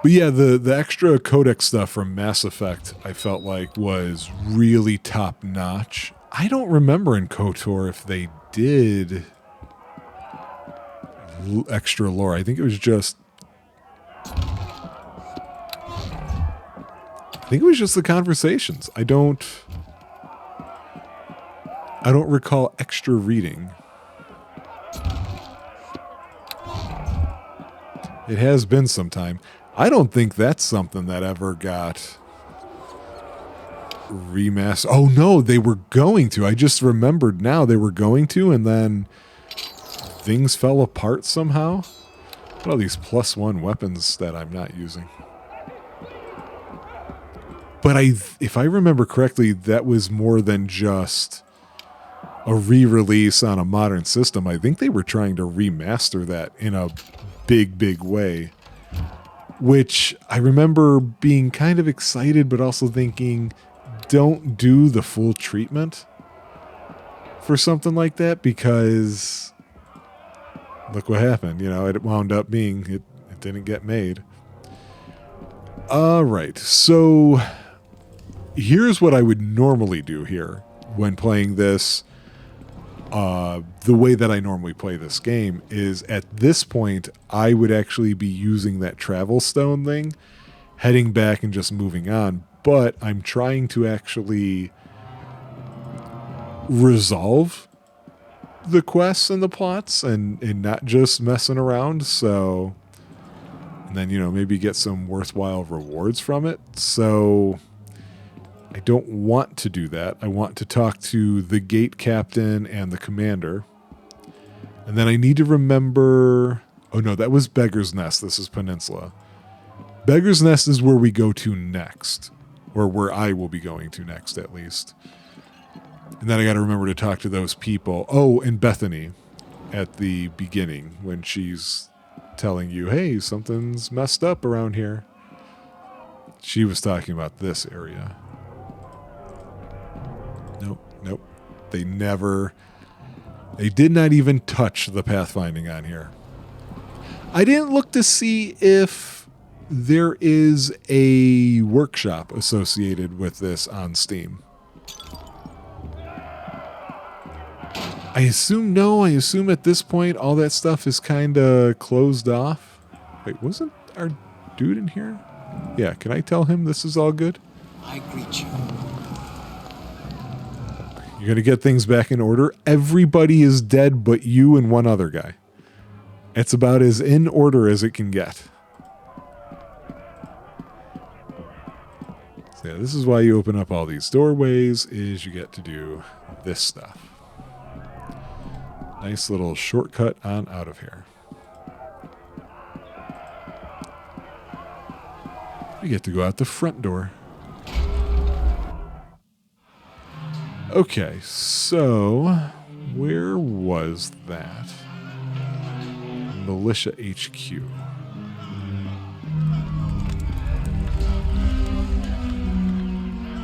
Speaker 1: But yeah, the extra codex stuff from Mass Effect I felt like was really top notch. I don't remember in KOTOR if they did extra lore. I think it was just I think it was just the conversations. I don't recall extra reading. It has been some time. I don't think that's something that ever got remastered. Oh no, they were going to. I just remembered now they were going to, and then things fell apart somehow. Look at all these +1 weapons that I'm not using. But if I remember correctly, that was more than just a re-release on a modern system. I think they were trying to remaster that in a big way, which I remember being kind of excited, but also thinking, don't do the full treatment for something like that, because look what happened. You know, it wound up being, it didn't get made. All right, so here's what I would normally do here when playing this. The way that I normally play this game is, at this point, I would actually be using that travel stone thing, heading back and just moving on. But I'm trying to actually resolve the quests and the plots and not just messing around. So, and then, you know, maybe get some worthwhile rewards from it. So I don't want to do that. I want to talk to the gate captain and the commander. And then I need to remember... Oh no, that was Beggar's Nest. This is Peninsula. Beggar's Nest is where we go to next. Or where I will be going to next, at least. And then I got to remember to talk to those people. Oh, and Bethany at the beginning when she's telling you, hey, something's messed up around here. She was talking about this area. Nope. They did not even touch the pathfinding on here. I didn't look to see if there is a workshop associated with this on Steam. I assume no. I assume at this point all that stuff is kind of closed off. Wait, wasn't our dude in here? Yeah, can I tell him this is all good?
Speaker 7: I greet you.
Speaker 1: You're going to get things back in order. Everybody is dead but you and one other guy. It's about as in order as it can get. So yeah, this is why you open up all these doorways, is you get to do this stuff. Nice little shortcut on out of here. We get to go out the front door. Okay, so where was that? Militia HQ.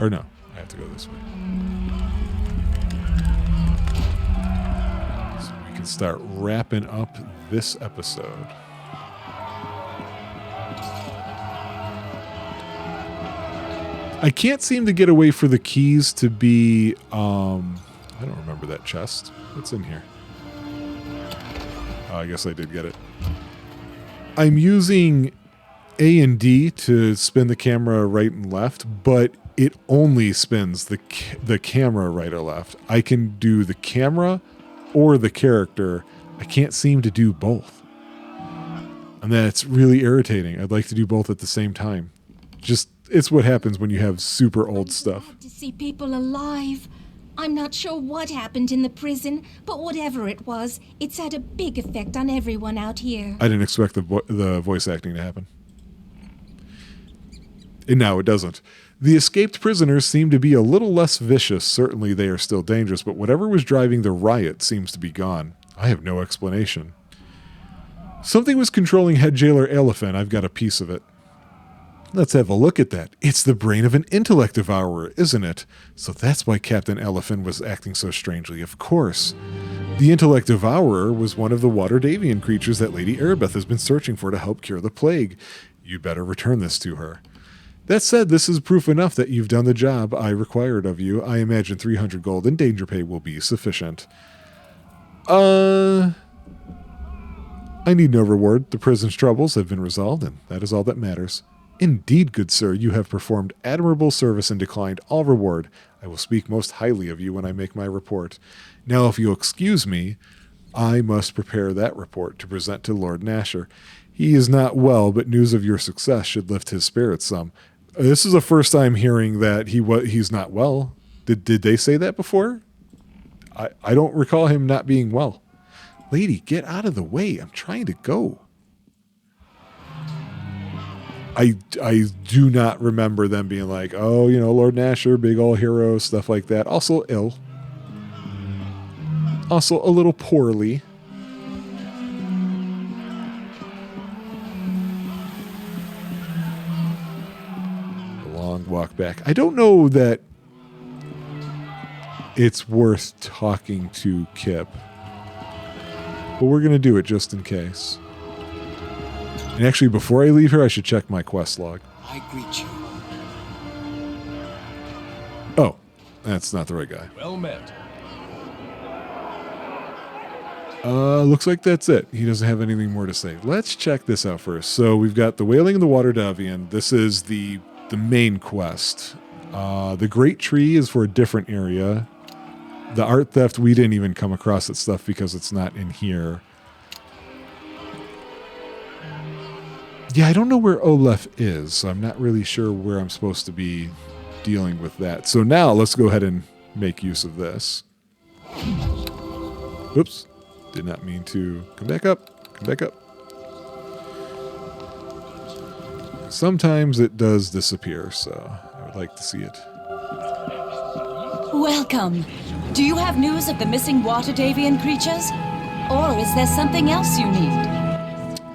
Speaker 1: Or no, I have to go this way. So we can start wrapping up this episode. I can't seem to get away for the keys to be, I don't remember that chest. What's in here? Oh, I guess I did get it. I'm using A and D to spin the camera right and left, but it only spins the camera right or left. I can do the camera or the character. I can't seem to do both. And that's really irritating. I'd like to do both at the same time. Just, it's what happens when you have super old stuff.
Speaker 6: Glad to see people alive. I'm not sure what happened in the prison, but whatever it was, it's had a big effect on everyone out here.
Speaker 1: I didn't expect the voice acting to happen. And now it doesn't. The escaped prisoners seem to be a little less vicious. Certainly they are still dangerous, but whatever was driving the riot seems to be gone. I have no explanation. Something was controlling head jailer Elephant. I've got a piece of it. Let's have a look at that. It's the brain of an intellect devourer, isn't it? So that's why Captain Elephant was acting so strangely, of course. The intellect devourer was one of the Waterdavian creatures that Lady Erebeth has been searching for to help cure the plague. You better return this to her. That said, this is proof enough that you've done the job I required of you. I imagine 300 gold in danger pay will be sufficient. I need no reward. The prison's troubles have been resolved, and that is all that matters. Indeed, good sir, you have performed admirable service and declined all reward. I will speak most highly of you when I make my report. Now, if you'll excuse me, I must prepare that report to present to Lord Nasher. He is not well, but news of your success should lift his spirits some. This is the first time hearing that he's not well. Did they say that before? I don't recall him not being well. Lady, get out of the way. I'm trying to go. I do not remember them being like, oh, Lord Nasher, big old hero, stuff like that. Also ill. Also a little poorly. A long walk back. I don't know that it's worth talking to Kip, but we're going to do it just in case. And actually, before I leave here, I should check my quest log.
Speaker 7: I greet you.
Speaker 1: Oh, that's not the right guy.
Speaker 4: Well met.
Speaker 1: Looks like that's it. He doesn't have anything more to say. Let's check this out first. So we've got the Wailing in the Water Davian. This is the main quest. The Great Tree is for a different area. The Art Theft, we didn't even come across that stuff because it's not in here. Yeah, I don't know where Olef is, so I'm not really sure where I'm supposed to be dealing with that. So now let's go ahead and make use of this. Oops. Did not mean to come back up. Come back up. Sometimes it does disappear, so I would like to see it.
Speaker 2: Welcome. Do you have news of the missing water Davian creatures? Or is there something else you need?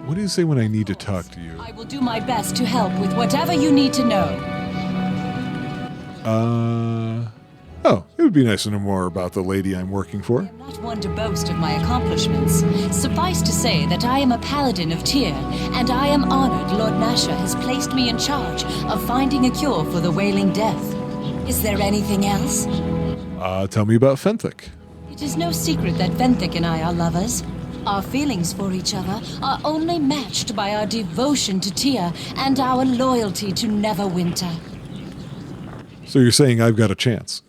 Speaker 1: What do you say when I need to talk to you?
Speaker 2: I will do my best to help with whatever you need to know.
Speaker 1: Oh, it would be nice to know more about the lady I'm working for.
Speaker 2: I'm not one to boast of my accomplishments. Suffice to say that I am a paladin of Tyr, and I am honored Lord Nasher has placed me in charge of finding a cure for the Wailing Death. Is there anything else?
Speaker 1: Tell me about Fenthic.
Speaker 2: It is no secret that Fenthic and I are lovers. Our feelings for each other are only matched by our devotion to Tyr and our loyalty to Neverwinter.
Speaker 1: So you're saying I've got a chance?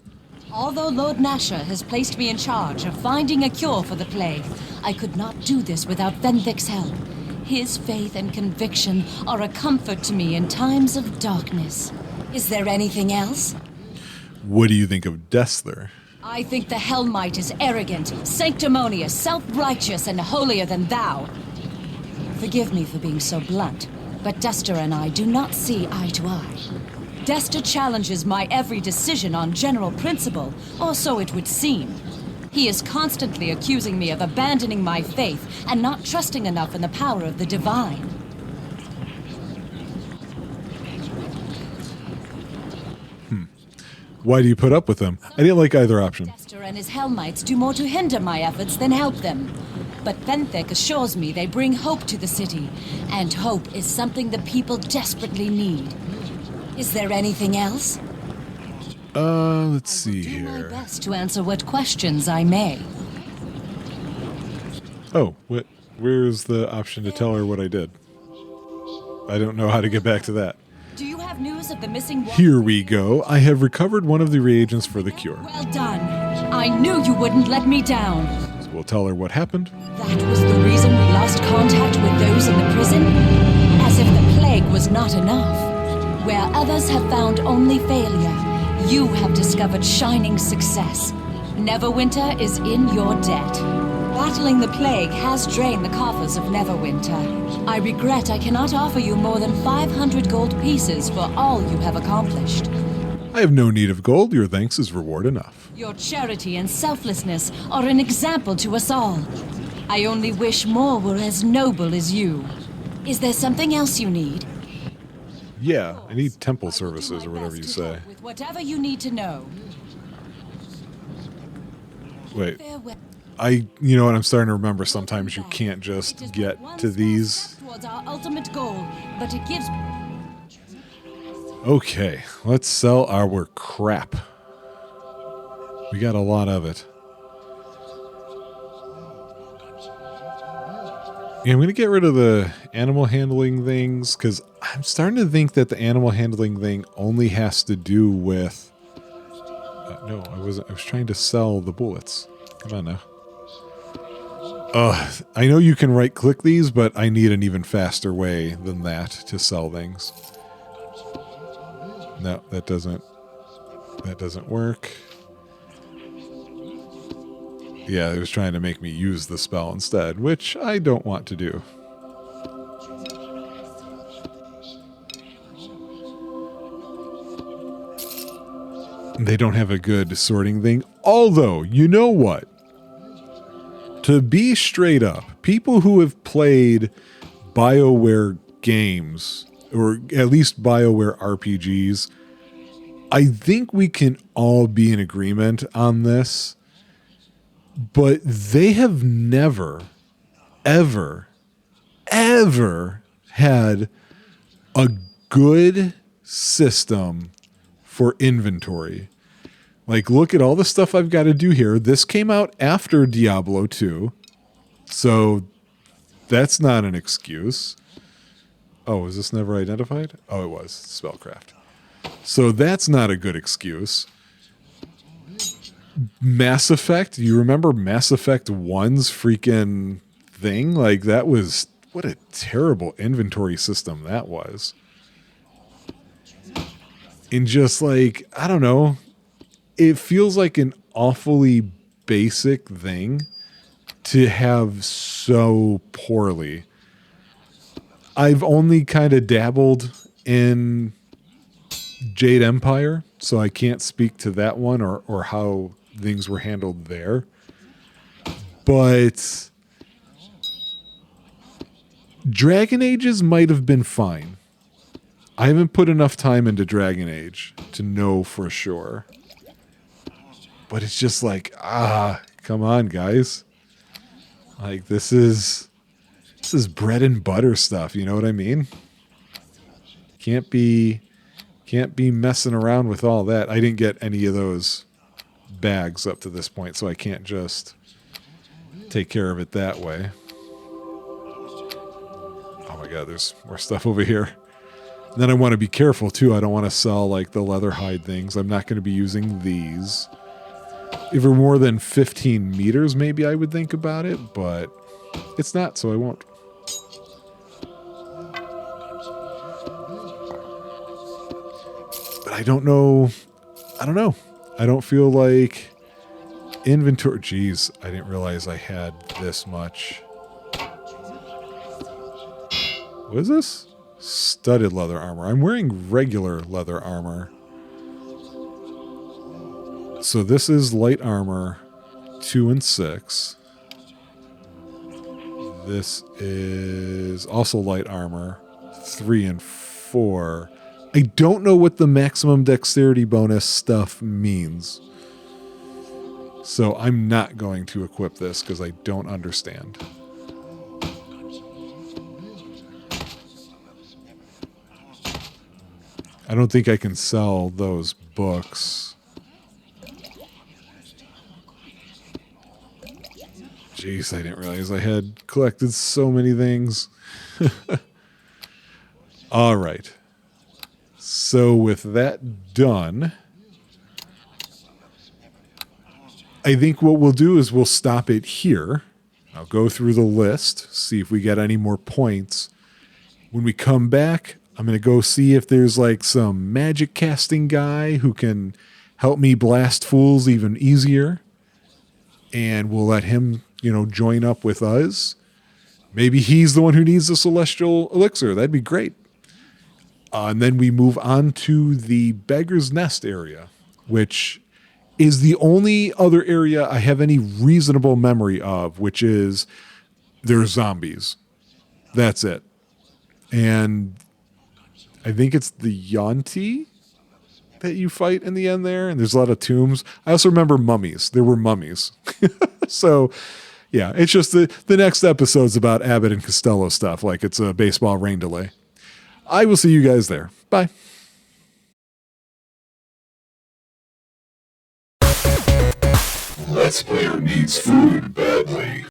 Speaker 2: Although Lord Nasher has placed me in charge of finding a cure for the plague, I could not do this without Fenthic's help. His faith and conviction are a comfort to me in times of darkness. Is there anything else?
Speaker 1: What do you think of Destler?
Speaker 2: I think the Hellmite is arrogant, sanctimonious, self-righteous, and holier than thou. Forgive me for being so blunt, but Dester and I do not see eye to eye. Dester challenges my every decision on general principle, or so it would seem. He is constantly accusing me of abandoning my faith and not trusting enough in the power of the divine.
Speaker 1: Why do you put up with them? I didn't like either option.
Speaker 2: Dester and his Hellmites do more to hinder my efforts than help them. But Fenthic assures me they bring hope to the city, and hope is something the people desperately need. Is there anything else?
Speaker 1: Let's see
Speaker 2: Do my
Speaker 1: here.
Speaker 2: best to answer what questions I may.
Speaker 1: Oh, where's the option to tell her what I did? I don't know how to get back to that.
Speaker 2: Do you have news of the missing water?
Speaker 1: Here we go. I have recovered one of the reagents for the cure.
Speaker 2: Well done. I knew you wouldn't let me down.
Speaker 1: So we'll tell her what happened.
Speaker 2: That was the reason we lost contact with those in the prison? As if the plague was not enough. Where others have found only failure, you have discovered shining success. Neverwinter is in your debt. Battling the plague has drained the coffers of Neverwinter. I regret I cannot offer you more than 500 gold pieces for all you have accomplished.
Speaker 1: I have no need of gold. Your thanks is reward enough.
Speaker 2: Your charity and selflessness are an example to us all. I only wish more were as noble as you. Is there something else you need?
Speaker 1: Yeah, I need temple
Speaker 2: I will do
Speaker 1: services
Speaker 2: my
Speaker 1: or whatever
Speaker 2: best
Speaker 1: you
Speaker 2: to
Speaker 1: say.
Speaker 2: help with whatever you need to know.
Speaker 1: Wait,
Speaker 2: Farewell.
Speaker 1: you know what, I'm starting to remember sometimes you can't
Speaker 2: It
Speaker 1: just
Speaker 2: is
Speaker 1: get
Speaker 2: but one
Speaker 1: to
Speaker 2: small
Speaker 1: these.
Speaker 2: step towards our ultimate goal, but it gives.
Speaker 1: Okay, let's sell our crap. We got a lot of it. Yeah, I'm going to get rid of the animal handling things because I'm starting to think that the animal handling thing only has to do with... no, I wasn't. I was trying to sell the bullets. Come on now. I know you can right-click these, but I need an even faster way than that to sell things. No, that doesn't work. Yeah, it was trying to make me use the spell instead, which I don't want to do. They don't have a good sorting thing. Although, you know what? To be straight up, people who have played BioWare games, or at least BioWare RPGs, I think we can all be in agreement on this. But they have never, ever, ever had a good system for inventory. Like, look at all the stuff I've got to do here. This came out after Diablo 2, so that's not an excuse. Oh, was this never identified? Oh, it was. Spellcraft. So that's not a good excuse. Mass Effect, you remember Mass Effect 1's freaking thing? Like, that was, what a terrible inventory system that was. And just like, I don't know, it feels like an awfully basic thing to have so poorly. I've only kind of dabbled in Jade Empire, so I can't speak to that one or how things were handled there. But Dragon Ages might have been fine. I haven't put enough time into Dragon Age to know for sure. But it's just like, come on, guys. Like, this is bread and butter stuff, you know what I mean? Can't be messing around with all that. I didn't get any of those bags up to this point, so I can't just take care of it that way. Oh my god, there's more stuff over here. And then I want to be careful too. I don't want to sell like the leather hide things. I'm not going to be using these. If we're more than 15 meters, maybe I would think about it, but it's not, so I won't. But I don't know. I don't know. I don't feel like inventory. Jeez, I didn't realize I had this much. What is this? Studded leather armor. I'm wearing regular leather armor. So this is light armor 2 and 6. This is also light armor 3 and 4. I don't know what the maximum dexterity bonus stuff means. So I'm not going to equip this because I don't understand. I don't think I can sell those books. Jeez, I didn't realize I had collected so many things. All right. So with that done, I think what we'll do is we'll stop it here. I'll go through the list, see if we get any more points. When we come back, I'm going to go see if there's like some magic casting guy who can help me blast fools even easier. And we'll let him, join up with us. Maybe he's the one who needs the celestial elixir. That'd be great. And then we move on to the Beggar's Nest area, which is the only other area I have any reasonable memory of, which is there's zombies. That's it. And I think it's the Yuan-ti that you fight in the end there, and there's a lot of tombs. I also remember mummies. There were mummies. So, yeah, it's just the next episode's about Abbott and Costello stuff, like it's a baseball rain delay. I will see you guys there. Bye.
Speaker 8: Let's Player needs food badly.